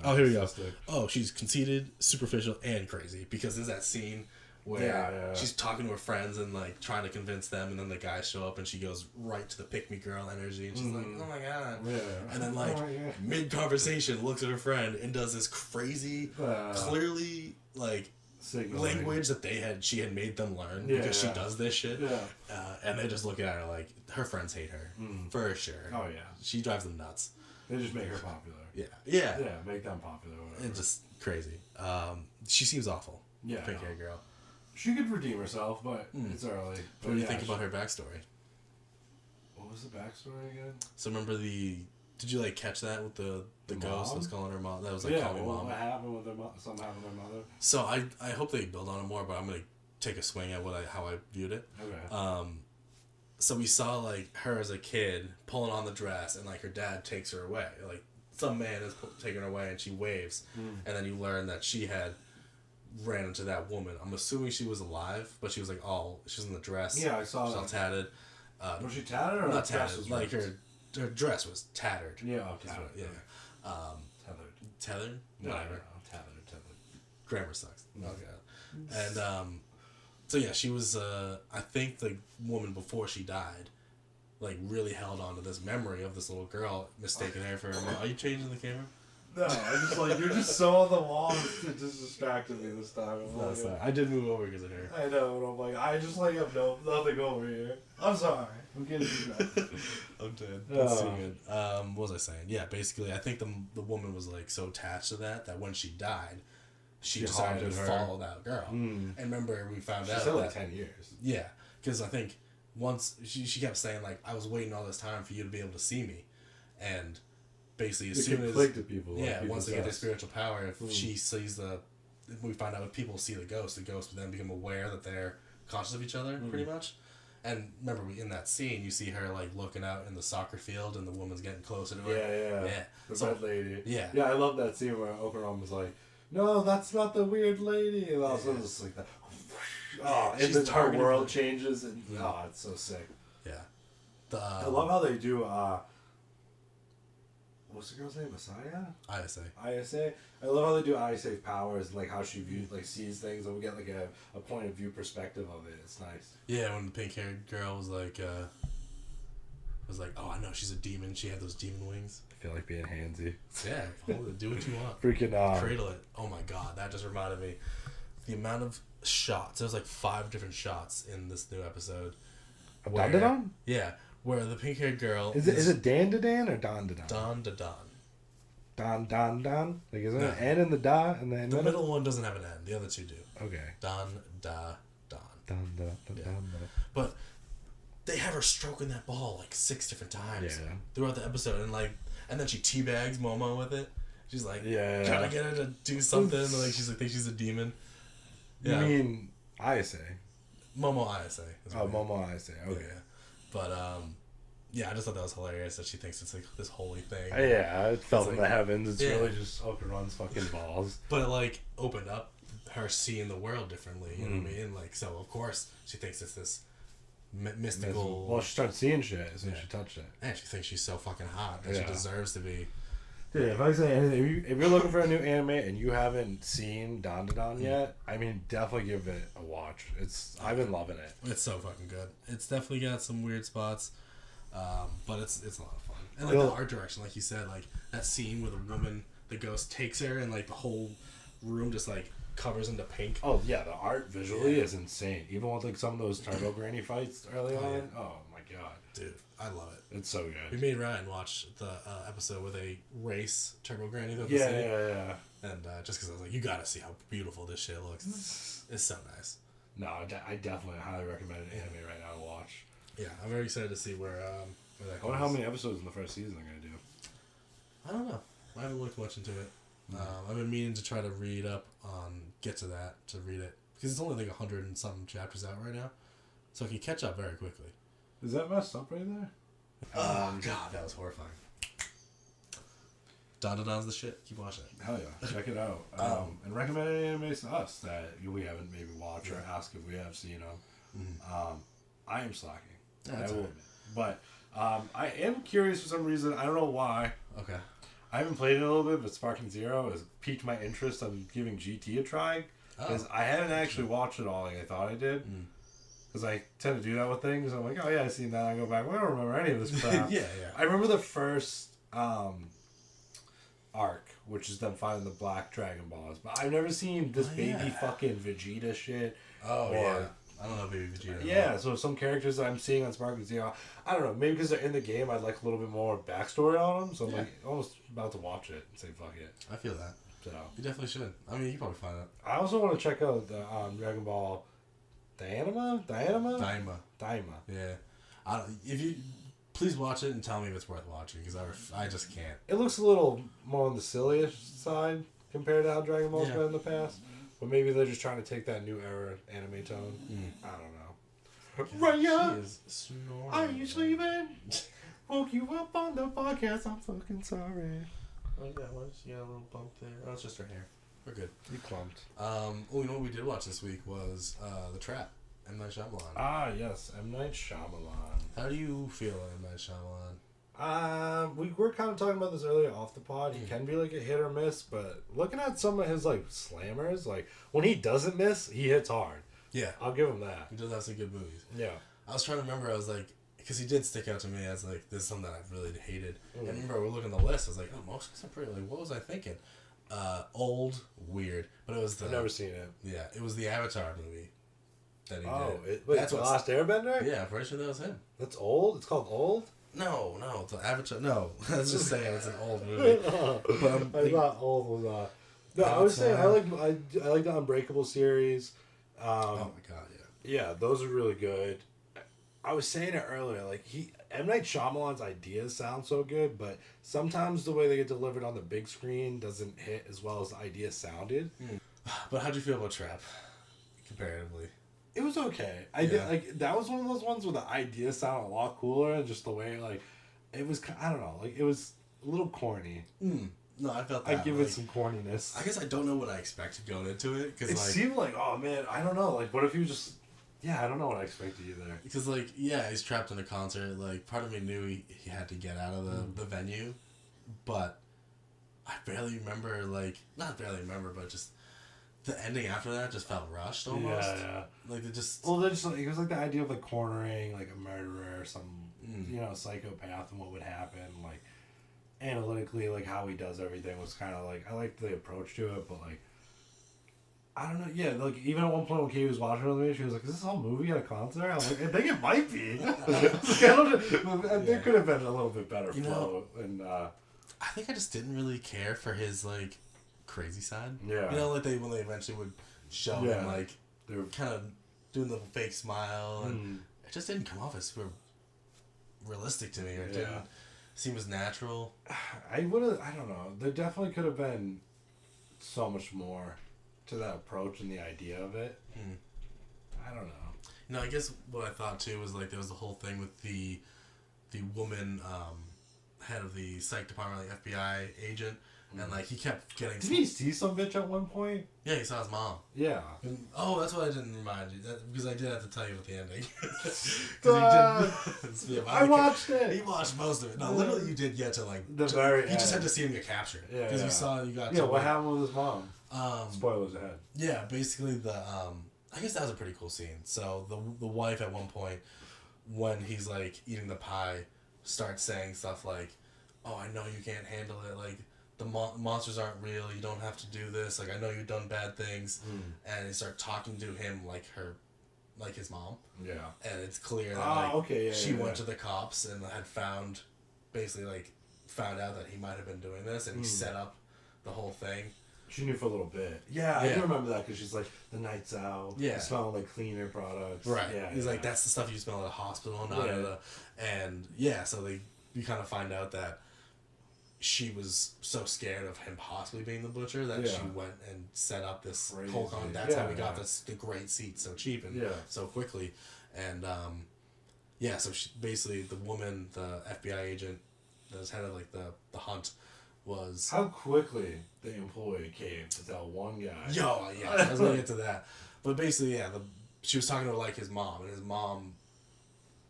Oh, here we go. Oh, she's conceited, superficial, and crazy. Because there's that scene where she's talking to her friends and like trying to convince them, and then the guys show up and she goes right to the pick me girl energy, and she's like, oh my god. Yeah. And then like mid conversation looks at her friend and does this crazy, clearly like language that she had made them learn because she does this shit. Yeah. And they just look at her like her friends hate her for sure. Oh yeah. She drives them nuts. They just make her popular. Yeah, make them popular. Whatever. It's just crazy. She seems awful. Yeah, pink hair girl. She could redeem herself, but it's early. But what do you think about her backstory? What was the backstory again? So remember did you like catch that with the ghost that was calling her mom? That was like calling mom. What happened with something happened with their mother? So I hope they build on it more, but I'm gonna take a swing at how I viewed it. Okay. So we saw like her as a kid pulling on the dress, and like her dad takes her away. Like some man is taking her away, and she waves, and then you learn that she had ran into that woman. I'm assuming she was alive, but she was like she was in the dress. Yeah, I saw she was all tatted. Was she tatted or not tatted? Like her dress was tattered. Yeah, tattered. Yeah. Tethered. Tethered? Whatever. No, tethered. Grammar sucks. Oh god. And so yeah, she was. I think the woman before she died, like really held on to this memory of this little girl, mistaking her for her mom. Are you changing the camera? No, I just like you're just so on the wall. It just distracted me this time. I did move over because of her. I know, and I'm like, I just like have nothing over here. I'm sorry. I'm getting distracted. I'm dead. That's too good. What was I saying? Yeah, basically, I think the woman was like so attached to that when she died, she decided to follow that girl. And remember, we found out that like 10 years. Yeah, because I think once she kept saying like, I was waiting all this time for you to be able to see me, and basically as soon as people, once they get their spiritual power, if she sees we find out if people see the ghost would then become aware that they're conscious of each other pretty much. And remember, in that scene, you see her like looking out in the soccer field, and the woman's getting closer to her. Yeah. The red lady. Yeah. Yeah, I love that scene where Okaram was like, "No, that's not the weird lady," and all of a sudden it's like that. Oh, and the entire world changes, and it's so sick. Yeah. I love how they do. What's the girl's name? Messiah? ISA. I love how they do ISA powers and like how she sees things, and we get like a point of view perspective of it. It's nice. Yeah, when the pink haired girl was like, oh, I know she's a demon. She had those demon wings. I feel like being handsy. Yeah, hold it. Do what you want. Freaking cradle it. Oh my god, that just reminded me. The amount of shots. There's like 5 different shots in this new episode. DanDaDan? Yeah. Where the pink-haired girl... Is it DanDaDan or DanDaDan? DanDaDan. DanDaDan? Like, is there an N in the da? And the middle one doesn't have an N. The other two do. Okay. DanDaDan. But they have her stroking that ball like 6 different times throughout the episode. And then she teabags Momo with it. She's like Yeah. trying to get her to do something. Like she's like, thinks she's a demon. Yeah. You mean Ayase? Momo Ayase. Oh, Momo Ayase. Okay. Yeah. But yeah, I just thought that was hilarious that she thinks it's like this holy thing. Yeah, it fell from like, the heavens. It's yeah. really just Okuran's fucking balls. But it like opened up her seeing the world differently. You know what I mean? Like, so of course she thinks it's this mystical. Well, she started seeing shit as soon as she touched it. And she thinks she's so fucking hot that she deserves to be. Dude, if I say anything, if you're looking for a new anime and you haven't seen DanDaDan yet, I mean, definitely give it a watch. I've been loving it. It's so fucking good. It's definitely got some weird spots, but it's a lot of fun. And like the art direction, like you said, like that scene where the woman, the ghost takes her and like the whole room just like covers into pink. Oh yeah, the art visually is insane. Even with like some of those Turbo Granny fights early on. Yeah. Oh my god, dude, I love it. It's so good. We made Ryan watch the episode where they race Turbo Granny through the Yeah, city. yeah. And just because I was like, you gotta see how beautiful this shit looks. It's so nice. No, I definitely highly recommend an anime right now to watch. Yeah, I'm very excited to see where that goes. I wonder how many episodes in the first season they're gonna do. I don't know. I haven't looked much into it. I've been meaning to try to read up on, get to read it. Because it's only like 100 and something chapters out right now. So I can catch up very quickly. Is that messed up right there? Oh, God, that was horrifying. DanDaDan's the shit. Keep watching it. Hell yeah, check it out. And recommend any animes to us that we haven't maybe watched or ask if we have seen them. I am slacking. That's I will right. admit. But I am curious for some reason. I don't know why. Okay. I haven't played it a little bit, but Sparking Zero has piqued my interest on giving GT a try. Because I haven't actually watched it all like I thought I did. Because I tend to do that with things. I'm like, oh yeah, I've seen that. I go back, well, I don't remember any of this crap. Yeah. I remember the first arc, which is them finding the black Dragon Balls. But I've never seen this baby fucking Vegeta shit. Oh, yeah. I don't know Baby Vegeta. Yeah, so some characters I'm seeing on Sparking Zero, I don't know, maybe because they're in the game, I'd like a little bit more backstory on them. So I'm like almost about to watch it and say, fuck it. I feel that. So You definitely should. I mean, you probably find it. I also want to check out the Dragon Ball Daima. Yeah. If you please watch it and tell me if it's worth watching because I just can't. It looks a little more on the silly-ish side compared to how Dragon Ball's been in the past. But maybe they're just trying to take that new era anime tone. I don't know. Raya! She is snoring. Are you sleeping? Woke you up on the podcast. I'm fucking sorry. Oh, yeah, she got a little bump there. Oh, it's just her hair. We're good. You clumped. You know what we did watch this week was The Trap, M. Night Shyamalan. Ah, yes. M. Night Shyamalan. How do you feel on M. Night Shyamalan? We were kind of talking about this earlier off the pod. He can be like a hit or miss, but looking at some of his like slammers, like when he doesn't miss, he hits hard. Yeah. I'll give him that. He does have some good movies. Yeah. I was trying to remember, I was like, because he did stick out to me as like, this is something that I've really hated. And I remember we were looking at the list, I was like, oh, most of them are pretty, like, what was I thinking? Old, weird, but it was I've never seen it. Yeah, it was the Avatar movie that he did. Wait, that's The Last Airbender? Yeah, I'm pretty sure that was him. That's old? It's called Old? No, the Avatar. No, I was just saying it's an old movie. But I thought Old was. No, I was saying I like the Unbreakable series. Oh my god, yeah. Yeah, those are really good. I was saying it earlier, like M. Night Shyamalan's ideas sound so good, but sometimes the way they get delivered on the big screen doesn't hit as well as the idea sounded. But how'd you feel about Trap, comparatively? It was okay. I did like that was one of those ones where the ideas sound a lot cooler, and just the way like it was. I don't know, like it was a little corny. No, I felt that. I give it some corniness. I guess I don't know what I expected going into it because It seemed like, oh man, I don't know. Like, what if you just. Yeah, I don't know what I expected either. Because, like, yeah, he's trapped in a concert. Like, part of me knew he had to get out of the venue. But I barely remember, like, not barely remember, but just the ending after that just felt rushed almost. Yeah. Like, it just... Well, just like, it was like the idea of, like, cornering, like, a murderer or some, psychopath and what would happen. Like, analytically, like, how he does everything was kind of, like, I liked the approach to it, but, like, I don't know. Yeah, like even at one point when Katie was watching with me, she was like, "Is this a whole movie at a concert?" I was like, "I think it might be." There could have been a little bit better flow. And I think I just didn't really care for his like crazy side. Yeah. You know, like when they eventually would show him like they were kind of doing the fake smile, and it just didn't come off as super realistic to me. Or seems natural. I don't know. There definitely could have been so much more to that approach and the idea of it. I don't know. No, I guess what I thought too was like there was the whole thing with the woman head of the psych department, like FBI agent, and like he kept getting. Did he see some bitch at one point? Yeah, he saw his mom. Yeah. Oh, that's what I didn't remind you because I did have to tell you at the ending. I watched it. He watched most of it. No, literally, you did get to like the very. You just had to see him get captured because you saw you got. Yeah, to, what happened with his mom? Spoilers ahead. Yeah, basically the. I guess that was a pretty cool scene. So the wife at one point, when he's like eating the pie, starts saying stuff like, "Oh, I know you can't handle it. Like the monsters aren't real. You don't have to do this. Like I know you've done bad things." And they start talking to him like his mom. Yeah. And it's clear that she went to to the cops and had found out that he might have been doing this, and he set up the whole thing. She knew for a little bit. Yeah, I do remember that because she's like, the night's out. Yeah. Smelling like cleaner products. Right. Yeah. He's like, that's the stuff you smell at a hospital, not at a... And so you kind of find out that she was so scared of him possibly being the butcher that she went and set up this whole con. That's how we got the great seat so cheap and so quickly. And, so she, basically the woman, the FBI agent that was head of like the hunt, was... How quickly the employee came to tell one guy. Yo, yeah, I was gonna get to that. But basically, she was talking to like his mom, and his mom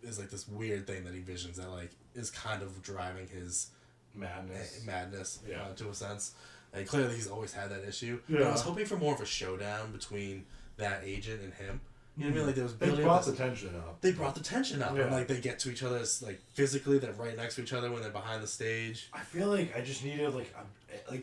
is like this weird thing that he visions that like is kind of driving his madness to a sense. And clearly he's always had that issue. Yeah. But I was hoping for more of a showdown between that agent and him. You know what I mean? Like there was they brought the tension up. They brought the tension up, and like they get to each other's like physically. They're right next to each other when they're behind the stage. I feel like I just needed like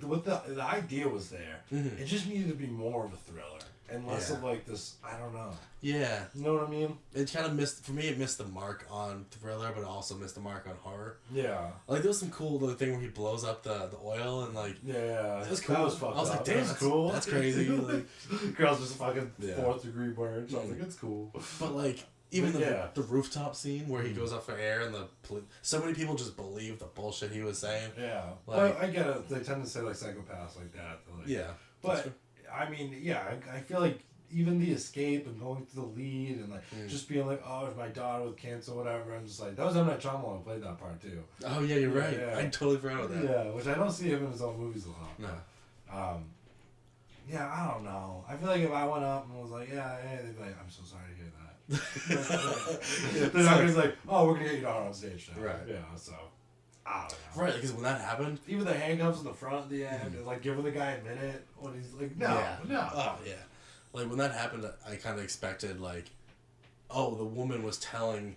what the idea was there. It just needed to be more of a thriller and less of like this. I don't know. Yeah. You know what I mean? It kind of missed for me. It missed the mark on thriller, but it also missed the mark on horror. Yeah. Like there was some cool little thing where he blows up the oil and like it was cool. That was fucked I was up. like, damn, that's cool. That's crazy. Like, girls just fucking 4th degree burn. So I was like, it's cool. But like even the rooftop scene where he goes up for air and so many people just believe the bullshit he was saying. Yeah. Like, I get it. They tend to say like psychopaths like that. Like, But I mean, I feel like even the escape and going to the lead and like just being like, oh, it's my daughter with cancer, whatever. I'm just like, that was M. Night Shyamalan who played that part too. Oh yeah, you're right. Yeah. I totally forgot about that. Yeah, which I don't see him in his own movies a lot. No. I don't know. I feel like if I went up and was like, they'd be like, I'm so sorry to hear that. They're not gonna be like, oh, we're gonna get your daughter on stage now. Right. Yeah. So. I don't know. Right, because when that happened, even the handcuffs in the front at the end, and like giving the guy a minute when he's like, no. Oh yeah. Like when that happened, I kind of expected like, oh, the woman was telling,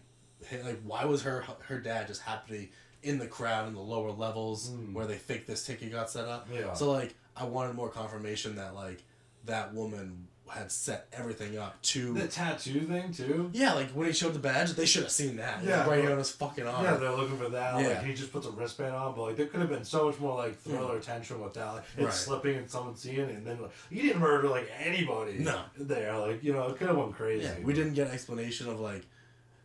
like, why was her dad just happily in the crowd in the lower levels where they think this ticket got set up? Yeah. So like, I wanted more confirmation that like that woman had set everything up to the tattoo thing too. Yeah, like when he showed the badge, they should have seen that. Yeah, like, right here on his fucking arm. Yeah, they're looking for that. Yeah. Like he just puts a wristband on, but like there could have been so much more like thriller tension with that. Like it's slipping and someone seeing it, and then like he didn't murder like anybody. No. There, like it could have went crazy. Yeah, we didn't get an explanation of like.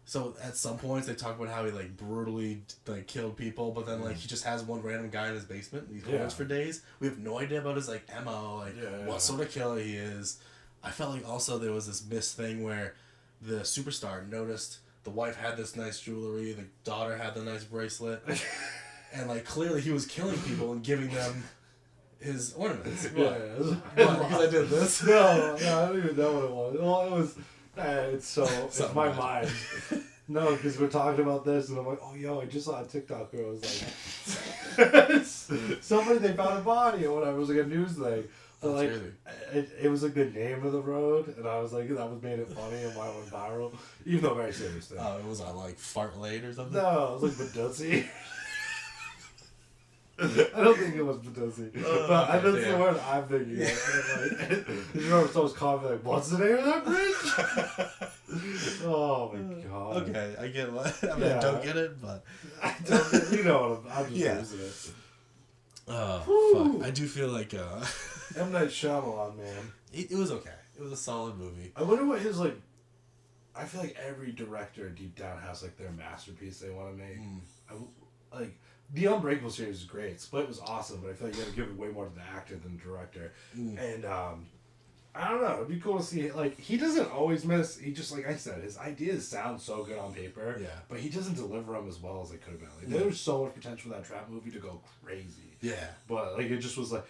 So at some points they talk about how he like brutally like killed people, but then like he just has one random guy in his basement and he's holds for days. We have no idea about his like MO, like what sort of killer he is. I felt like also there was this missed thing where the superstar noticed the wife had this nice jewelry, the daughter had the nice bracelet, and like clearly he was killing people and giving them his ornaments. What? Because I did this? No, I don't even know what it was. Well, it was. It's my mind. No, because we're talking about this, and I'm like, oh, yo, I just saw a TikTok where it was like, somebody, they found a body or whatever. It was like a news thing. But like, it was like the name of the road, and I was like, that was made it funny and why it went viral, even though very serious thing. Oh, it was on like Fart Late or something? No, it was like Baduzzi. I don't think it was Baduzzi, but that's the word I'm thinking of. Like, you remember someone's comment like, what's the name of that bridge? Oh my god. Okay, I get what. I mean, I don't get it, but I don't. You know what I'm just losing it. Oh, fuck. I do feel like M. Night Shyamalan, man. It was okay. It was a solid movie. I wonder what his like. I feel like every director deep down has like their masterpiece they want to make. Like the Unbreakable series is great. Split was awesome, but I feel like you got to give it way more to the actor than the director. And I don't know. It'd be cool to see. Like, he doesn't always miss. He just, like I said, his ideas sound so good on paper. Yeah. But he doesn't deliver them as well as they could have been. Like, there was so much potential for that trap movie to go crazy. Yeah. But, like, it just was like,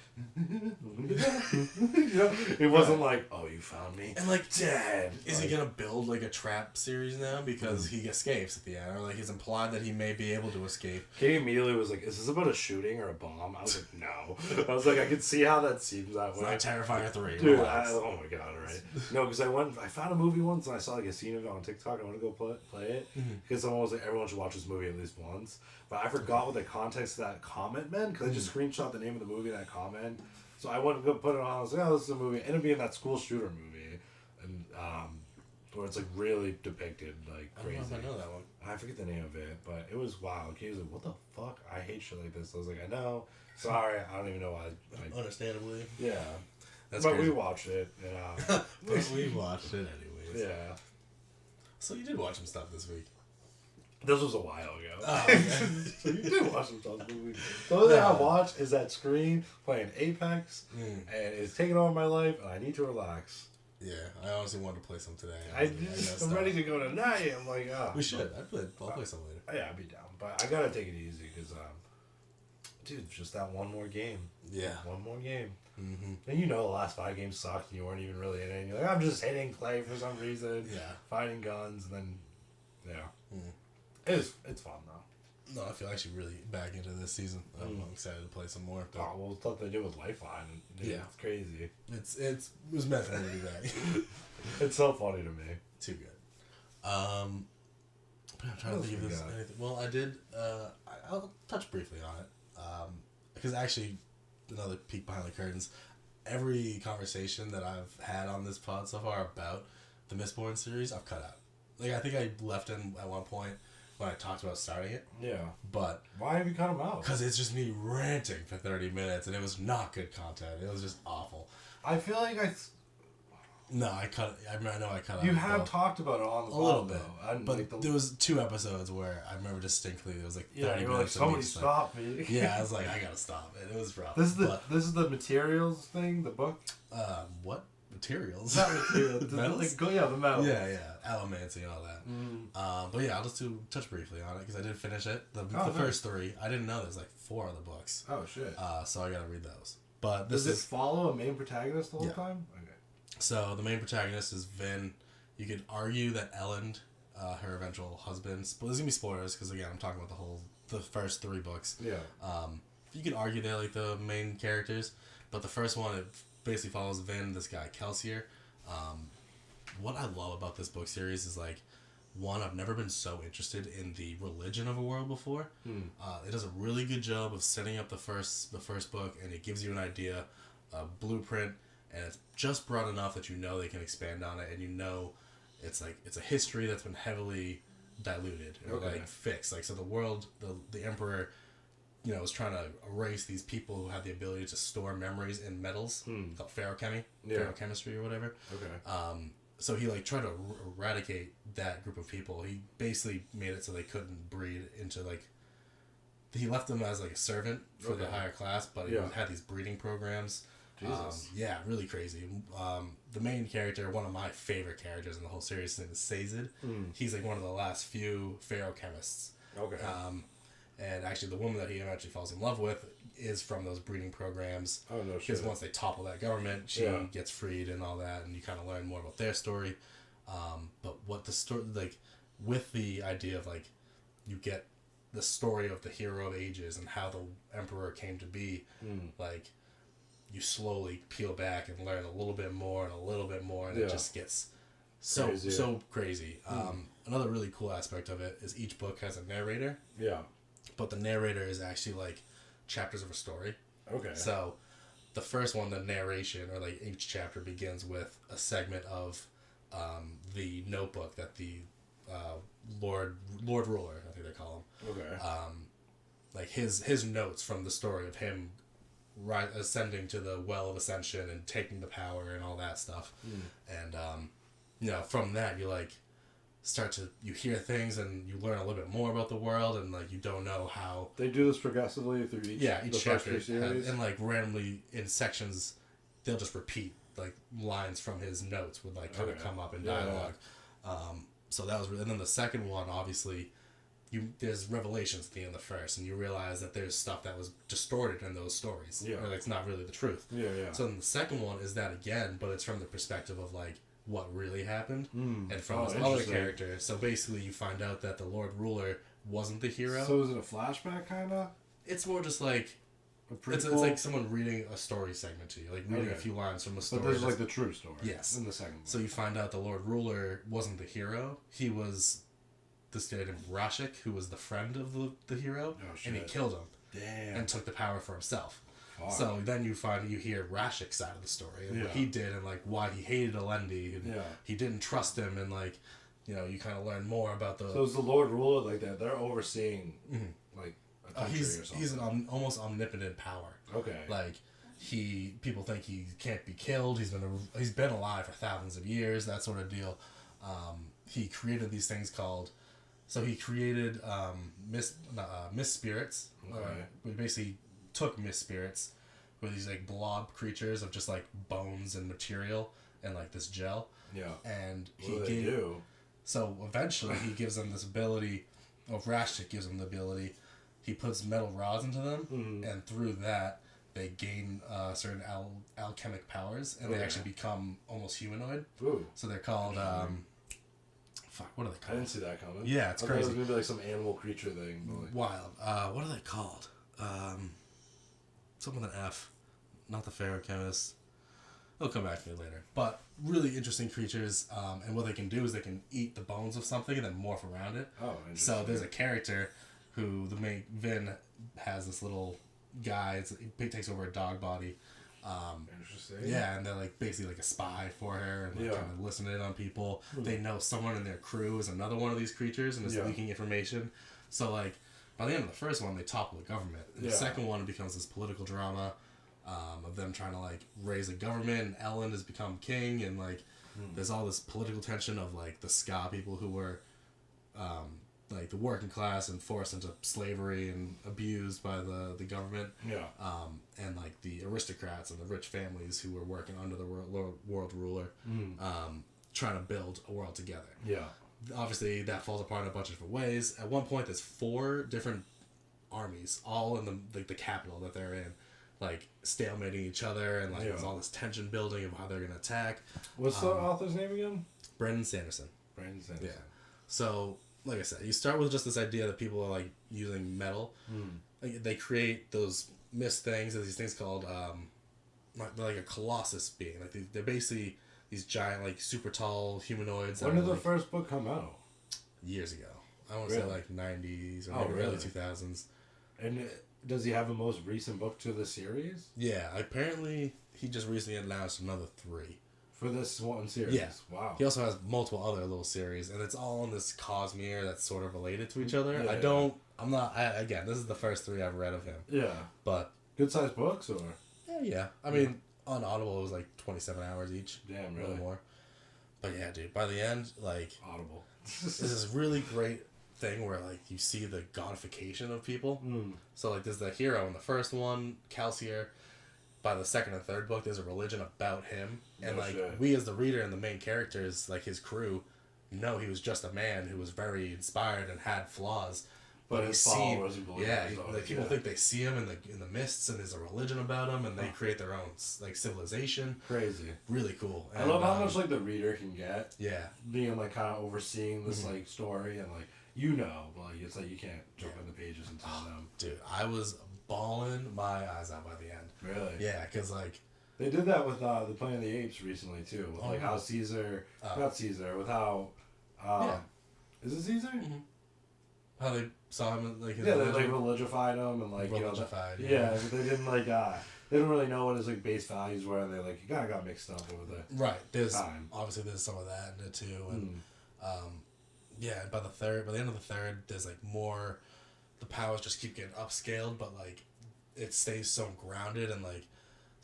it wasn't like, oh, you found me. And, like, dead. Is he going to build, like, a trap series now? Because he escapes at the end. Or, like, it's implied that he may be able to escape. Katie immediately was like, is this about a shooting or a bomb? I was like, no. I was like, I could see how that seems that way. It's not Terrifier 3. Dude, oh my god, right? No, because I found a movie once and I saw like a scene of it on TikTok. I want to go play it because someone was like, everyone should watch this movie at least once. But I forgot what the context of that comment meant because I just screenshot the name of the movie in that comment. So I went to go put it on. I was like, oh, this is a movie. It ended up being that school shooter movie, and where it's like really depicted like crazy. I don't know if I know that one. I forget the name of it, but it was wild. He was like, what the fuck? I hate shit like this. I was like, I know. Sorry, I don't even know why. Understandably. Yeah. That's but crazy. we watched it. And, but we watched it anyways. Yeah. So you did watch some stuff this week. This was a while ago. Oh, okay. So you did watch some stuff this week. The only thing I watch is that screen playing Apex, and it's taking over my life, and I need to relax. Yeah, I honestly wanted to play some today. I'm ready to go tonight. I'm like, oh. We should. I'll play some later. Yeah, I'd be down. But I gotta take it easy, because, dude, just that one more game. Yeah. One more game. Mm-hmm. And you know the last 5 games sucked and you weren't even really in it. And you're like, I'm just hitting play for some reason. Yeah. Finding guns and then, yeah. Mm. It's fun though. No, I feel actually really back into this season. I'm excited to play some more. But Oh, well, stuff they did with Lifeline. Dude, Yeah. It's crazy. it was meant for me to do that. It's so funny to me. Too good. I'm trying to think of this. Anything. Well, I did. I'll touch briefly on it. Because actually, another peek behind the curtains. Every conversation that I've had on this pod so far about the Mistborn series, I've cut out. Like, I think I left in at one point when I talked about starting it. Yeah. But why have you cut them out? Because it's just me ranting for 30 minutes, and it was not good content. It was just awful. I feel like No, I cut it. I know I cut it. You have talked about it on the pod, a little bit, though. but there was 2 episodes where I remember distinctly there was like 30 you were like, minutes. somebody stop me. Yeah, I was like, I gotta stop it. It was rough. This is the materials thing, the book. What materials? Not materials. Metals? The metal. Yeah, Allomancy and all that. But yeah, I'll just touch briefly on it because I did finish it. The first 3. I didn't know there's like 4 other books. Oh shit. So I gotta read those. But does it follow a main protagonist the whole time? Okay. So the main protagonist is Vin. You could argue that Ellen, her eventual husband. There's gonna be spoilers because again, I'm talking about the first 3 books. Yeah. You could argue they're like the main characters, but the first one it basically follows Vin, this guy Kelsier. What I love about this book series is like, one, I've never been so interested in the religion of a world before. It does a really good job of setting up the first book, and it gives you an idea, a blueprint. And it's just broad enough that you know they can expand on it, and you know it's a history that's been heavily diluted or like fixed. Like, so the world, the emperor, is trying to erase these people who have the ability to store memories in metals, called ferrochemistry or whatever. Okay. So he like tried to eradicate that group of people. He basically made it so they couldn't breed into like. He left them as like a servant for the higher class, but he had these breeding programs. Jesus. Yeah, really crazy. The main character, one of my favorite characters in the whole series, his name is Sazed. He's like one of the last few ferrochemists. Okay. And actually, the woman that he eventually falls in love with is from those breeding programs. Oh, no shit. Because once they topple that government, she gets freed and all that, and you kind of learn more about their story. But what the story, like, with the idea of, like, you get the story of the hero of ages and how the emperor came to be, like, you slowly peel back and learn a little bit more and a little bit more, and it just gets so crazy. Another really cool aspect of it is each book has a narrator. Yeah. But the narrator is actually like chapters of a story. Okay. So the first one, the narration, or like each chapter begins with a segment of the notebook that the Lord Ruler, I think they call him. Okay. Like his notes from the story of him ascending to the Well of Ascension and taking the power and all that stuff. And from that you're like, you hear things and you learn a little bit more about the world, and like you don't know how They do this progressively through each chapter series, and like randomly in sections they'll just repeat like lines from his notes would like kind of come up in dialogue. So that was and then the second one, obviously there's revelations at the end of the first, and you realize that there's stuff that was distorted in those stories, or like it's not really the truth. So then the second one is that again, but it's from the perspective of like what really happened, and from this other character. So basically you find out that the Lord Ruler wasn't the hero. So is it a flashback kind of? It's more just like it's like someone reading a story segment to you, like reading a few lines from a story. But this is like the true story. Yes. In the second one. So you find out the Lord Ruler wasn't the hero. He was this guy named Rashik, who was the friend of the hero, and he killed him. Damn. And took the power for himself. Fuck. So then you hear Rashik's side of the story, and what he did, and like why he hated Alendi, and he didn't trust him, and like, you know, you kind of learn more about the. So is the Lord Ruler like that? They're overseeing like a country or something. He's an almost omnipotent power. Okay. Like people think he can't be killed. He's been alive for thousands of years. That sort of deal. He created these things called. So he created mist spirits. We basically took mist spirits, were these like blob creatures of just like bones and material and like this gel. Yeah. And so eventually he gives them this ability. Well, Rashik gives them the ability. He puts metal rods into them, and through that they gain certain alchemic powers, and they actually become almost humanoid. Ooh. So they're called. What are they called? I didn't see that coming. Yeah, it's crazy. It was gonna be like some animal creature thing. But like... Wild. What are they called? Something with an F. Not the Ferrochemist. They'll come back to me later. But really interesting creatures. And what they can do is they can eat the bones of something and then morph around it. Oh, interesting. So there's a character who Vin has this little guy. He takes over a dog body. Interesting. Yeah, and they're like basically like a spy for her, and like kind of listen in on people. They know someone in their crew is another one of these creatures and is leaking information. So like by the end of the first one, they topple the government. And the second one becomes this political drama of them trying to like raise a government. And Ellen has become king, and like there's all this political tension of like the ska people who were like the working class and forced into slavery and abused by the government. Yeah. And like the aristocrats and the rich families who were working under the world ruler, trying to build a world together. Yeah. Obviously, that falls apart in a bunch of different ways. At one point, there's 4 different armies, all in the capital that they're in, like stalemating each other, and like there's all this tension building of how they're gonna attack. What's the author's name again? Brandon Sanderson. Yeah. So, like I said, you start with just this idea that people are like using metal. Like, they create those mist things, and these things called like a colossus being. Like they're basically these giant, like super tall humanoids. When did the first book come out? Years ago. I want to say like 90s or maybe early 2000s. And does he have a most recent book to the series? Yeah, apparently he just recently announced another 3. For this one series? Yeah. Wow. He also has multiple other little series, and it's all in this Cosmere that's sort of related to each other. Again, this is the first 3 I've read of him. Yeah. But... Good sized books, or? Yeah. I mean, on Audible it was like 27 hours each. Damn, really? Or more. But yeah, dude, by the end, like... Audible. This is really great thing where like you see the godification of people. So like there's the hero in the first one, Calcier. By the second and third book, there's a religion about him, and we as the reader and the main characters, like his crew, know he was just a man who was very inspired and had flaws. But his followers and believers, people think they see him in the mists, and there's a religion about him, and they create their own like civilization. Crazy, really cool. And I love how much like the reader can get. Yeah, being like kind of overseeing this like story, and like but like it's like you can't jump in the pages and tell them. Dude, I was bawling my eyes out by the end. Really? Yeah, because like they did that with the Planet of the Apes recently too, with like how Caesar, not Caesar, with how is it Caesar? How they saw him like his they like religified him and like religified, but they didn't like they didn't really know what his like base values were, and they like he kind of got mixed up over the there's time. Obviously there's some of that in it too, and by the end of the third there's like more, the powers just keep getting upscaled, but like it stays so grounded, and like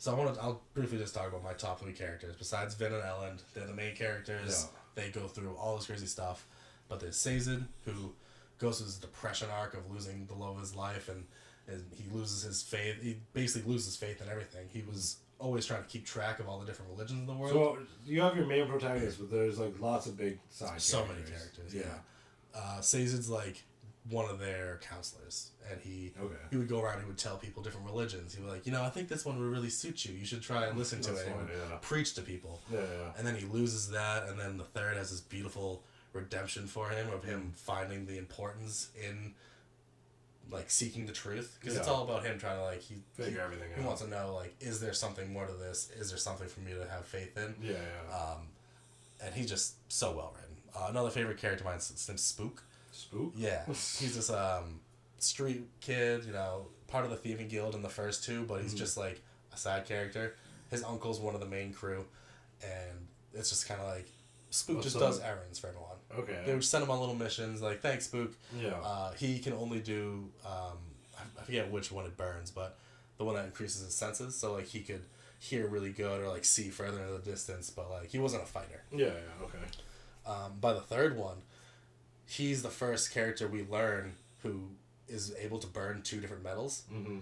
I'll briefly just talk about my top 3 characters. Besides Vin and Ellen, they're the main characters. They go through all this crazy stuff. But there's Sazed, who goes through this depression arc of losing the love of his life, and he loses his faith. He basically loses faith in everything. He was always trying to keep track of all the different religions in the world. So you have your main protagonist, but there's like lots of big side so characters. many characters, yeah. Sazed's like one of their counselors, and he would go around and he would tell people different religions. He would like, I think this one would really suit you. You should try and listen to it. And he would preach to people. Yeah. And then he loses that, and then the third has this beautiful redemption for him of him finding the importance in like seeking the truth, because it's all about him trying to like figure everything out. He wants to know like, is there something more to this? Is there something for me to have faith in? And he's just so well written. Another favorite character of mine is named Spook. Spook? Yeah. He's this street kid, part of the thieving guild in the first two, but he's just like a side character. His uncle's one of the main crew, and it's just kind of like Spook does errands for everyone. Okay. They would send him on little missions, like, thanks, Spook. Yeah. He can only do, I forget which one it burns, but the one that increases his senses, so, like, he could hear really good or, like, see further into the distance, but, like, he wasn't a fighter. Yeah, okay. By the third one, he's the first character we learn who is able to burn 2 different metals. Mm-hmm.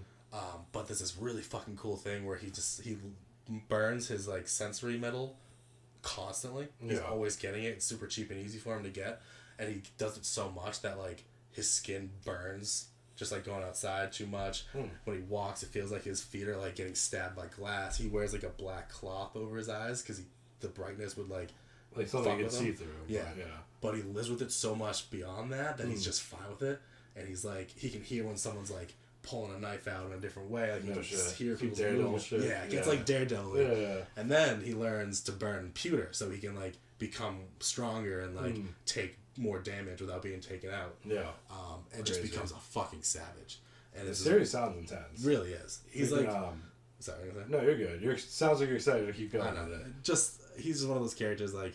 But there's this really fucking cool thing where he burns his, like, sensory metal constantly. He's always getting it. It's super cheap and easy for him to get, and he does it so much that like his skin burns just like going outside too much. When he walks, it feels like his feet are like getting stabbed by glass. He wears like a black cloth over his eyes because the brightness would like something you can see through. But he lives with it so much beyond that he's just fine with it, and he's like, he can hear when someone's like pulling a knife out in a different way. Like, he can hear people's movements. It gets like Daredevil. Yeah. And then he learns to burn pewter, so he can like become stronger and like take more damage without being taken out. Yeah. And just becomes a fucking savage. And the series sounds intense. Really is. He's like, sorry. No, you're good. Sounds like you're excited to keep going. I know. He's just one of those characters like,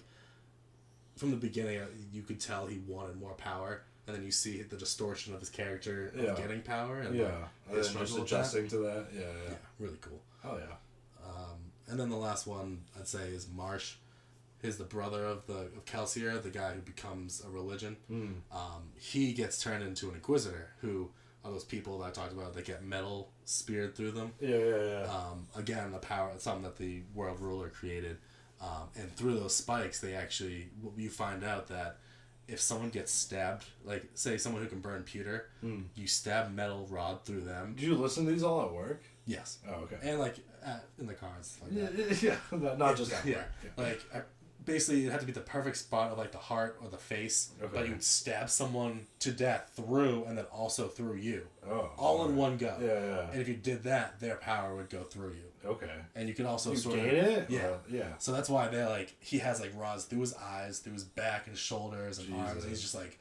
from the beginning, you could tell he wanted more power. And then you see the distortion of his character of getting power, and and then just adjusting to that. Yeah, really cool. Oh yeah. And then the last one I'd say is Marsh. He's the brother of Kelsier, the guy who becomes a religion. He gets turned into an inquisitor, who are those people that I talked about that get metal speared through them. Yeah. Again, something that the world ruler created, and through those spikes, you find out that if someone gets stabbed, like, say, someone who can burn pewter, you stab metal rod through them. Did you listen to these all at work? Yes. Oh, okay. And, like, in the cars. Like that. Yeah, not just at work. Yeah. Like, basically, it had to be the perfect spot of, like, the heart or the face, but you would stab someone to death through and then also through you. Oh. All in one go. Yeah. And if you did that, their power would go through you. Okay. And you could also gain it? Yeah. Yeah. So that's why they're like, he has like rods through his eyes, through his back and shoulders and arms, and he's just like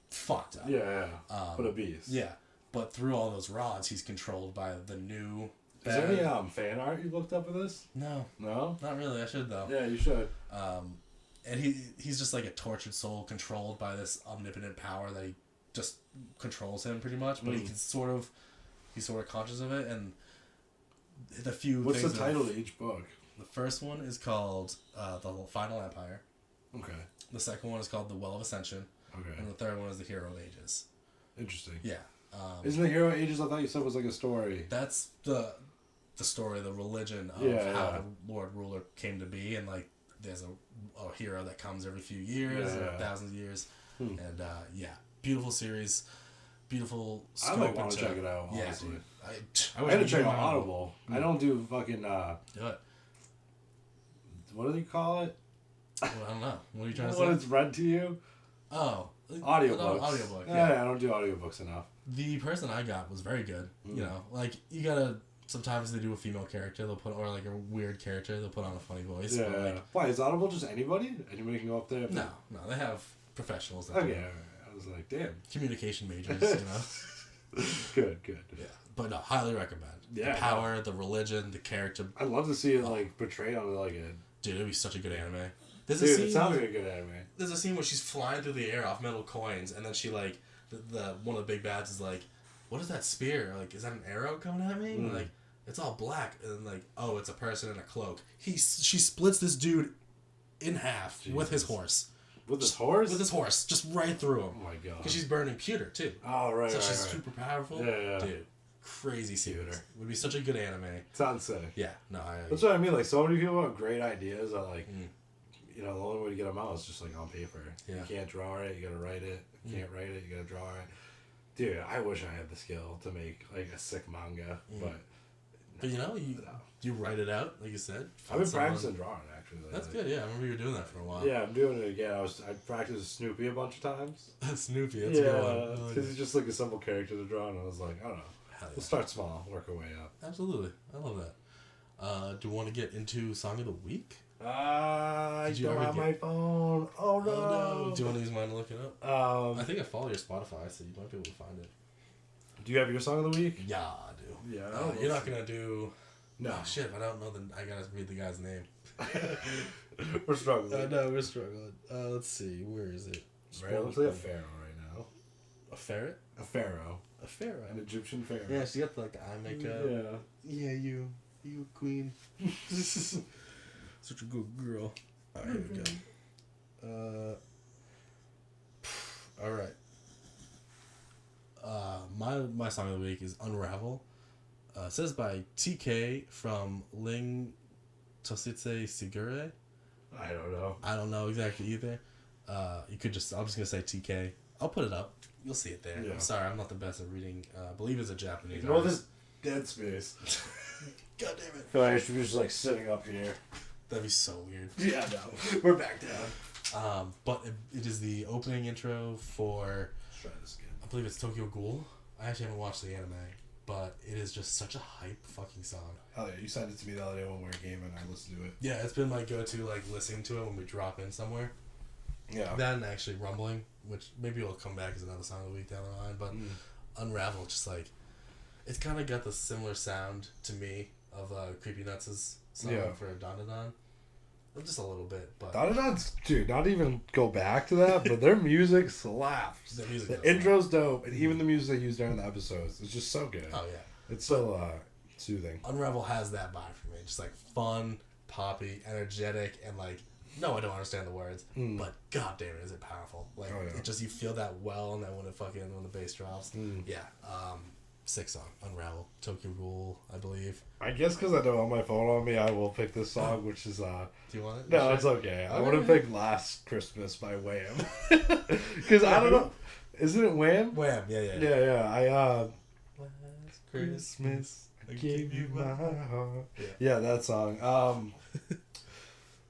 fucked up. Yeah. But a beast. Yeah. But through all those rods, he's controlled by the new. Is there any fan art you looked up of this? No. No? Not really. I should though. Yeah, you should. And he's just like a tortured soul controlled by this omnipotent power that he just controls him pretty much, but he's sort of conscious of it, and the few What's things the title of each book? The first one is called The Final Empire. Okay. The second one is called The Well of Ascension. Okay. And the third one is The Hero of Ages. Interesting. Yeah. Isn't The Hero of Ages, I thought you said, was like a story? That's the story, the religion of how the Lord Ruler came to be, and like there's a hero that comes every few years or thousands of years. And beautiful series, beautiful scope. I might want to check it out, honestly. I had to check out Audible. I don't do fucking do it. What do they call it? Well, I don't know. What are you trying to say? When it's read to you? Oh. Audiobooks. Audiobook. Yeah, I don't do audiobooks enough. The person I got was very good. You know, like, you gotta, sometimes they do a female character, they'll put, or like a weird character, they'll put on a funny voice. Yeah. But like, why, is Audible just anybody? Anybody can go up there? No, they have professionals that okay, I was like, damn. Communication majors, you know. Good. Yeah, but no, highly recommend. Yeah, the power, the religion, the character. I'd love to see it like portrayed on like a. Dude, it'd be such a good anime. It sounds like a good anime. There's a scene where she's flying through the air off metal coins, and then she like the one of the big bads is like, "What is that spear? Like, is that an arrow coming at me?" Like, it's all black, and then like, oh, it's a person in a cloak. She splits this dude in half with his horse. With his horse? With his horse, just right through him. Oh my god. Because she's burning pewter too. Oh, right, so right, she's right. super powerful. Yeah. Dude, crazy series. Would be such a good anime. Sounds sick. Yeah, no, That's what I mean. Like, so many people have great ideas that, like, you know, the only way to get them out is just, like, on paper. Yeah. You can't draw it, you gotta write it. You can't write it, you gotta draw it. Dude, I wish I had the skill to make, like, a sick manga, but you know, you write it out, like you said. I've been practicing drawing, actually. That's good, yeah. I remember you were doing that for a while. Yeah, I'm doing it again. I practiced Snoopy a bunch of times. Snoopy, that's a good one. Because he's just, like, a simple character to draw, and I was like, I don't know. We'll start small, work our way up. Absolutely. I love that. Do you want to get into Song of the Week? I don't have my phone. Oh no. Do you want to use mine to look it up? I think I follow your Spotify, so you might be able to find it. Do you have your Song of the Week? Yeah, I do. Yeah. You're not going to do... No. Oh, shit, I don't know I got to read the guy's name. We're struggling. No, we're struggling. Let's see. Where is it? Right, looks like a pharaoh right now. A ferret? A pharaoh. A pharaoh. An Egyptian pharaoh. Yeah, she got like the eye makeup. Yeah. Yeah, you queen. Such a good girl. Alright, here we go. Alright. My song of the week is Unravel. It says by TK from Ling Tositse Sigure. I don't know exactly either. I'm just gonna say TK. I'll put it up. You'll see it there. Yeah. I'm sorry, I'm not the best at reading. I believe it's a Japanese artist. This dead space. God damn it. I feel like I should be just like sitting up here. That'd be so weird. Yeah, no. We're back down. But it is the opening intro for... Let's try this again. I believe it's Tokyo Ghoul. I actually haven't watched the anime, but it is just such a hype fucking song. Hell yeah, you sent it to me the other day when we were gaming and I listened to it. Yeah, it's been my go-to, like, listening to it when we drop in somewhere. Yeah. That and actually Rumbling, which maybe will come back as another song of the week down the line, but Unravel, just like... It's kind of got the similar sound to me of Creepy Nuts' song for DanDaDan. Just a little bit, but... DanDaDan's, dude, not even go back to that, but their music slaps. The intro's dope, and even the music they use during the episodes is just so good. Oh, yeah. It's so soothing. Unravel has that vibe for me. Just, like, fun, poppy, energetic, and, like... No, I don't understand the words, but god damn it, is it powerful. Like, it just, you feel that well, and then when the bass drops. Yeah, sick song, Unravel, Tokyo Ghoul, I believe. I guess because I don't have my phone on me, I will pick this song, which is... Do you want it? No, it's okay. I want to pick Last Christmas by Wham. Because I don't know... Isn't it Wham? Wham, yeah. Yeah, Last Christmas, I gave you my heart. Yeah, that song.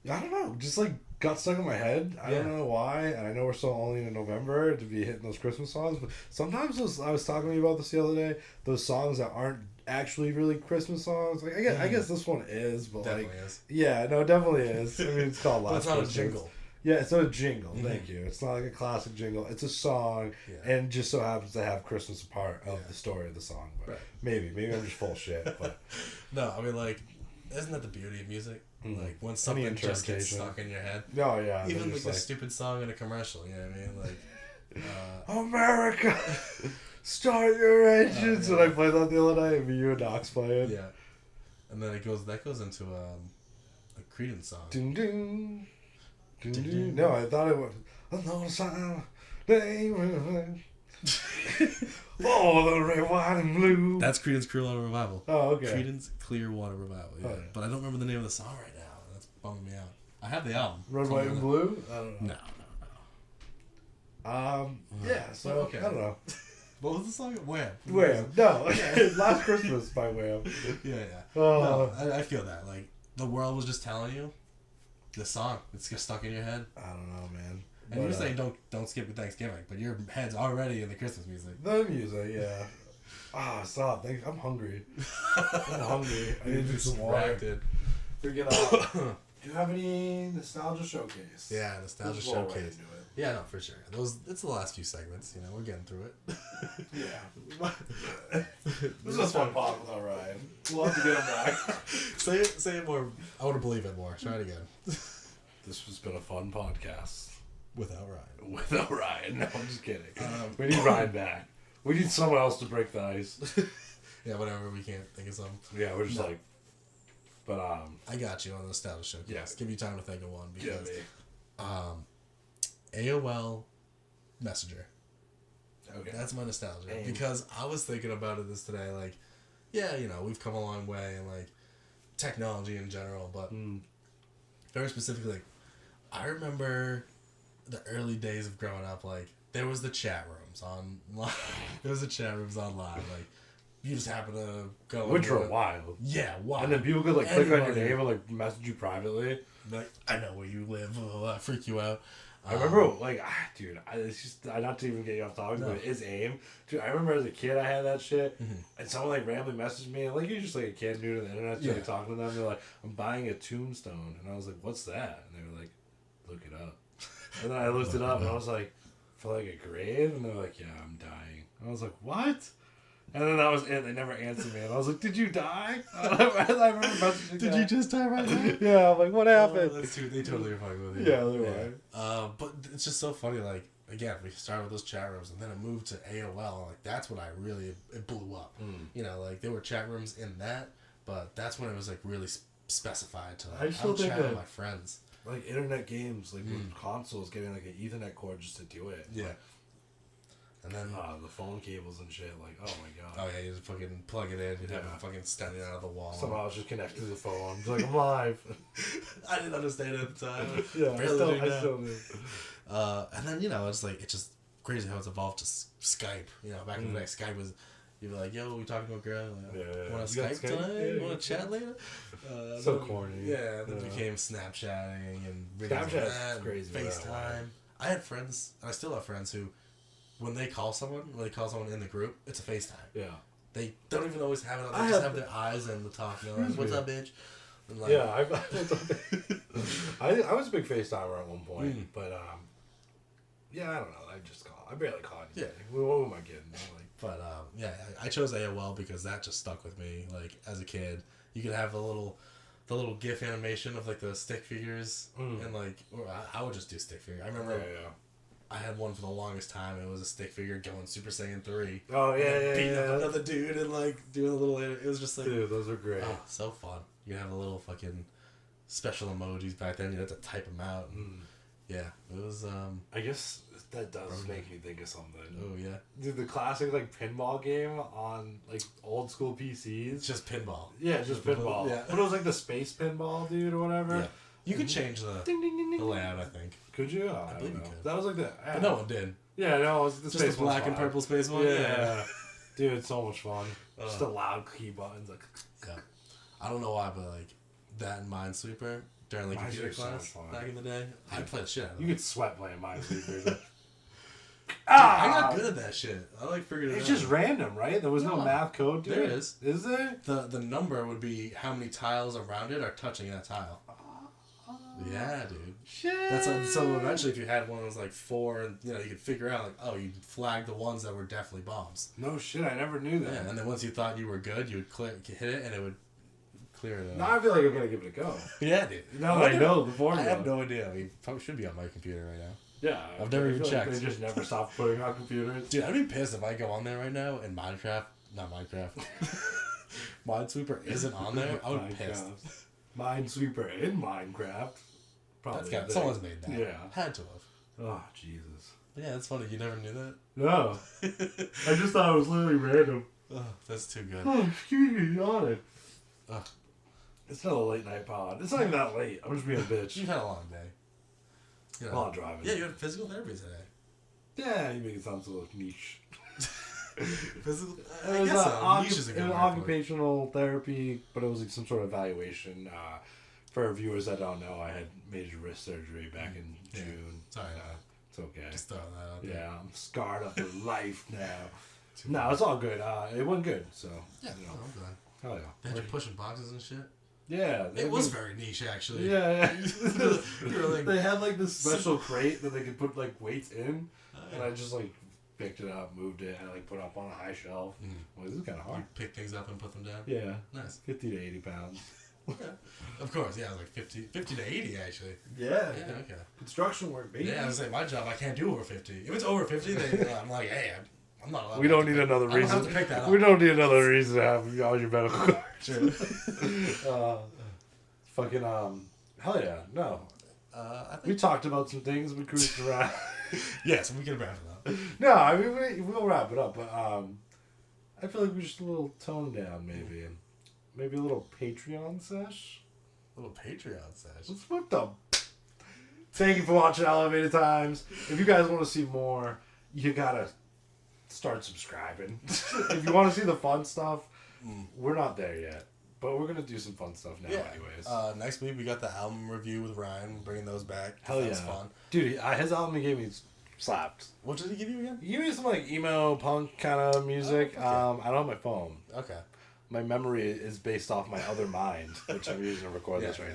I don't know, just like got stuck in my head. I don't know why, and I know we're still only in November to be hitting those Christmas songs, but sometimes I was talking to you about this the other day, those songs that aren't actually really Christmas songs. Like I guess this one is, but definitely is. Yeah, no, it definitely is. I mean, it's called Last Christmas. But it's not Christmas. a jingle. Yeah, it's not a jingle. Thank you. It's not like a classic jingle. It's a song, and just so happens to have Christmas a part of the story of the song. But maybe I'm just full shit. But no, I mean, like, isn't that the beauty of music? Like when something just gets stuck in your head. Oh yeah. Even like a stupid song in a commercial. You know what I mean? Like, America, start your engines. And I played that the other night, and you and Docs playing. Yeah. And then that goes into a Creedence song. Ding ding. Ding ding. No, I thought it was. Another sound. Oh, the red, white, and blue. That's Creedence Clearwater Revival. Oh, okay. Creedence Clearwater Revival. Yeah. Oh, yeah. But I don't remember the name of the song right now. That's bumming me out. I have the album. Red, white, and blue? I don't know. No. Yeah, so, okay. I don't know. What was the song? Wham. Wham. No. Last Christmas by Wham. Yeah. No, I feel that. Like, the world was just telling you the song. It's just stuck in your head. I don't know, man. And you're saying don't skip your Thanksgiving, but your head's already in the Christmas music. The music, yeah. Stop. I'm hungry. I'm hungry. I need to do some water. Forget Do you have any nostalgia showcase? Yeah, nostalgia showcase. Yeah, no, for sure. It's the last few segments. You know, we're getting through it. Yeah. This was fun pod without Ryan. We'll have to get him back. Say it more. I want to believe it more. Try it again. This has been a fun podcast. Without Ryan. Without Ryan. No, I'm just kidding. We need Ryan back. We need someone else to break the ice. Yeah, whatever. We can't think of something. Yeah, we're just like... But, I got you on the nostalgia showcase. Yeah. Give you time to think of one. Because, AOL Messenger. Okay. That's my nostalgia. And because I was thinking about it this today, like, yeah, you know, we've come a long way in, like, technology in general, but very specifically, like, I remember the early days of growing up, like, there was the chat rooms online. There was the chat rooms online, like, you just happen to go... Which were wild. Yeah, wild. And then people could, like, click on your name and, like, message you privately. Like, I know where you live. I'll freak you out. I remember, like, dude, it's just, not to even get you off topic, but it's AIM. Dude, I remember as a kid, I had that shit, and someone, like, randomly messaged me, and, like, you're just, like, a kid new to the internet, so, like, talking to them, they're like, I'm buying a tombstone, and I was like, what's that? And they were like, look it up. And then I looked it up, and I was like, for, like, a grave? And they're like, yeah, I'm dying. And I was like, what? And then that was it. They never answered me. And I was like, did you die? I remember messaging Did you just die right now? Yeah, I'm like, what happened? They totally were fucking with you. Yeah, they were. But it's just so funny, like, again, we started with those chat rooms, and then it moved to AOL. Like, that's when it blew up. You know, like, there were chat rooms in that, but that's when it was, like, really specified to, like, I still think chat with my friends. Like, internet games, like, with consoles, getting, like, an Ethernet cord just to do it. Yeah. And then the phone cables and shit, like, oh my god. Oh yeah, you just fucking plug it in, you'd have it fucking standing out of the wall. Somehow I was just connected to the phone. It's like, I'm live. I didn't understand it at the time. Yeah, I still do. And then, you know, it's like, it's just crazy how it's evolved to Skype. You know, back in the day, Skype was, you'd be like, yo, we talking to a girl? Like, want to Skype tonight? Yeah, want to chat later? So corny. Yeah, then it became Snapchatting and Snapchat's crazy. FaceTime. I had friends, and I still have friends who, when they call someone in the group, it's a FaceTime. Yeah. They don't even always have it on. They just have their eyes and the talk. You know, like, what's up, bitch? And like, yeah, I was a big FaceTimer at one point, but yeah, I don't know. I barely call anything. Yeah. What am I getting? Like, but yeah, I chose AOL because that just stuck with me. Like, as a kid, you could have the little GIF animation of, like, the stick figures, and, like, or I would just do stick figure. I remember. Yeah. I had one for the longest time. It was a stick figure going Super Saiyan 3. Oh, yeah, beating up another dude and, like, doing a little... It was just like... Dude, those are great. Oh, so fun. You have a little fucking special emojis back then. You had to type them out. And, yeah, it was... I guess that does make me think of something. Oh, yeah. Dude, the classic, like, pinball game on, like, old school PCs. It's just pinball. Yeah, just pinball. Yeah. But it was, like, the space pinball, dude, or whatever. Yeah. You could change the layout, I think. Could you? Oh, I believe you could. That was like the... But no one did. Yeah, no, it was the just space the black and purple space one? Yeah. Dude, it's so much fun. Just the loud key buttons. Like... Yeah. I don't know why, but, like, that and Minesweeper during, like, computer class back in the day, I played the shit out of it. You could sweat playing Minesweeper. I got good at that shit. I, like, figured it out. It's just random, right? There was no math code to it. There is. Is there? The number would be how many tiles around it are touching that tile. Yeah, dude. Shit. That's so eventually, if you had one that was like 4, and you know, you could figure out, like, oh, you flag the ones that were definitely bombs. No shit, I never knew that. Yeah, and then once you thought you were good, you would hit it, and it would clear it. Now I feel like I'm gonna give it a go. Yeah, dude. Now I know the formula. I have no idea. I mean, probably should be on my computer right now. Yeah, I've never even checked. Like they just never stopped putting on computers. Dude, I'd be pissed if I go on there right now and Minesweeper isn't on there. I would be pissed. Minesweeper in Minecraft. Probably. Someone's made that. Yeah. Had to have. Oh, Jesus. Yeah, it's funny. You never knew that? No. I just thought it was literally random. Oh, that's too good. Oh, excuse me, yawning. It's not a late night pod. It's not even that late. I'm just being a bitch. You've had a long day. You know, while driving. Yeah, you had physical therapy today. Yeah, you make it sound so niche. Physical? It was occupational therapy, but it was like some sort of evaluation. For viewers that don't know, I had major wrist surgery back in June. Sorry. It's okay. Just throwing that out there. Yeah, I'm scarred up for life now. No, it's all good. It went good, so. Yeah, you know. I'm glad. Hell yeah. They had you pushing boxes and shit? Yeah. It was very niche, actually. Yeah. Like, they had like this special crate that they could put like weights in, and I just like picked it up, moved it, and like put it up on a high shelf. Well, this is kind of hard. You pick things up and put them down? Yeah. Nice. 50 to 80 pounds. Okay. Of course, yeah, like 50 to 80 actually. Yeah. Okay. Construction work, baby. Yeah, I was saying my job, I can't do over 50. If it's over 50, then I'm like, hey, I'm not allowed. We don't need another reason. I don't have to pick that up. We don't need another reason to have all your medical cards. True. Fucking hell yeah, no. I think We talked about some things. We cruised around. yes, we can wrap it up. No, I mean we'll wrap it up, but I feel like we're just a little toned down, maybe, and maybe a little Patreon sesh. A little Patreon sesh. Let's whip them. Thank you for watching Elevated Times. If you guys want to see more, you gotta start subscribing. If you want to see the fun stuff, we're not there yet. But we're going to do some fun stuff now anyways. Next week we got the album review with Ryan, bringing those back. Hell yeah. That was fun. Dude, his album he gave me slapped. What did he give you again? He gave me some like emo punk kind of music. Oh, I don't have my phone. Okay. My memory is based off my other mind, which I'm using to record this right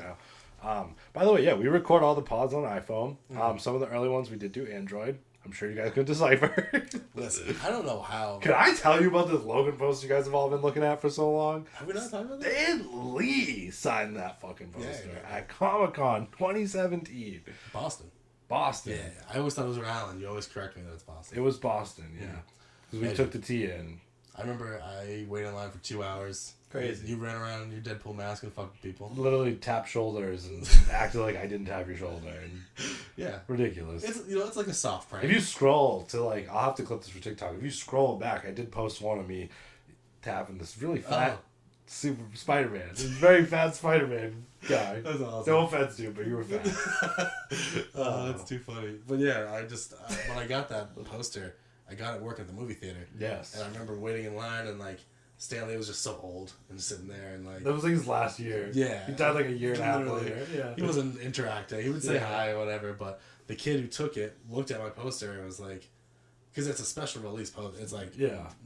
now. By the way, yeah, we record all the pods on iPhone. Some of the early ones we did do Android. I'm sure you guys could decipher. Listen, I don't know how. Can I tell you about this Logan post you guys have all been looking at for so long? Have we not talked about that? Dan Lee signed that fucking poster at Comic-Con 2017. Boston. Boston. Yeah, I always thought it was Rhode Island. You always correct me that it's Boston. It was Boston, yeah. Because we took the T in. I remember I waited in line for 2 hours. Crazy. You ran around in your Deadpool mask and fucked people. Literally tapped shoulders and acted like I didn't tap your shoulder. And yeah. Ridiculous. It's like a soft prank. If you scroll to I'll have to clip this for TikTok. If you scroll back, I did post one of me tapping this really fat super Spider-Man. This very fat Spider-Man guy. That's awesome. No offense to you, but you were fat. That's too funny. But yeah, I just, when I got that poster, I got it working at the movie theater. Yes. And I remember waiting in line and Stanley was just so old and sitting there and that was his last year. Yeah. He died a year and a half later. Yeah. He wasn't interacting. He would say hi or whatever, but the kid who took it looked at my poster and was like, because it's a special release poster. It's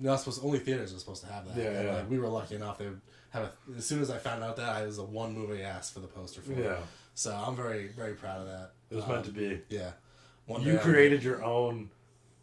not supposed. Only theaters are supposed to have that. Yeah, and we were lucky enough they would have as soon as I found out that I was a one movie asked for the poster for it. So I'm very, very proud of that. It was meant to be. Yeah. You created your own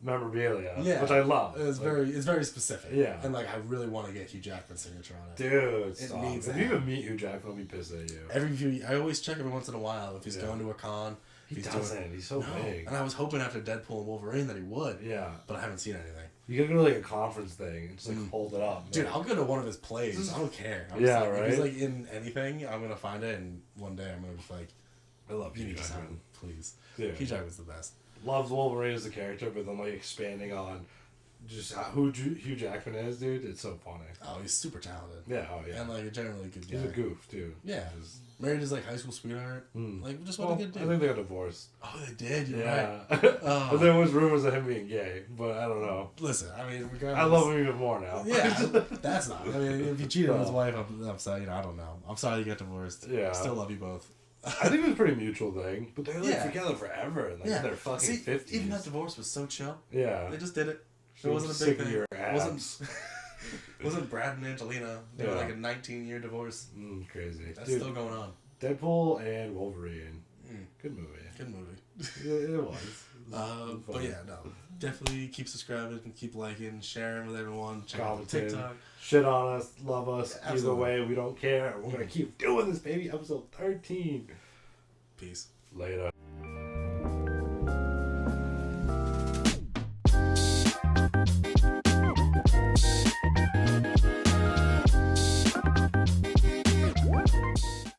memorabilia, which I love. It's very specific. Yeah. And I really want to get Hugh Jackman's signature on it. Dude, it needs if you even meet Hugh Jackman, I'll be pissed at you. I always check every once in a while if he's going to a con. He doesn't. He's so big. And I was hoping after Deadpool and Wolverine that he would. Yeah. But I haven't seen anything. You gotta go to a conference thing and just hold it up. Dude, I'll go to one of his plays. I don't care. Right? If he's in anything, I'm gonna find it, and one day I'm gonna just I love Hugh Jackman. Please. Dude. Hugh Jackman's the best. Loves Wolverine as the character, but then expanding on just who Hugh Jackman is, dude. It's so funny. Oh, he's super talented. Yeah, oh yeah. And a generally good guy. He's a goof too. Yeah. Married his high school sweetheart. Just what a good dude. I think they got divorced. Oh, they did. You're right. Oh. There was rumors of him being gay, but I don't know. Listen, I mean, I love him even more now. Yeah, that's not. I mean, if he cheated on his wife, I'm sorry. I don't know. I'm sorry you got divorced. Yeah. Still love you both. I think it was a pretty mutual thing, but they were together forever, and in their fucking 50s. Even that divorce was so chill. Yeah. They just did it. It wasn't a big thing. It wasn't Brad and Angelina. They were a 19-year divorce. Crazy. That's still going on. Deadpool and Wolverine. Good movie. Good movie. It was. But yeah, no. Definitely keep subscribing and keep liking, sharing with everyone. Check out Commenting. TikTok. Shit on us. Love us. Yeah, either way, we don't care. We're going to keep doing this, baby. Episode 13. Peace. Later.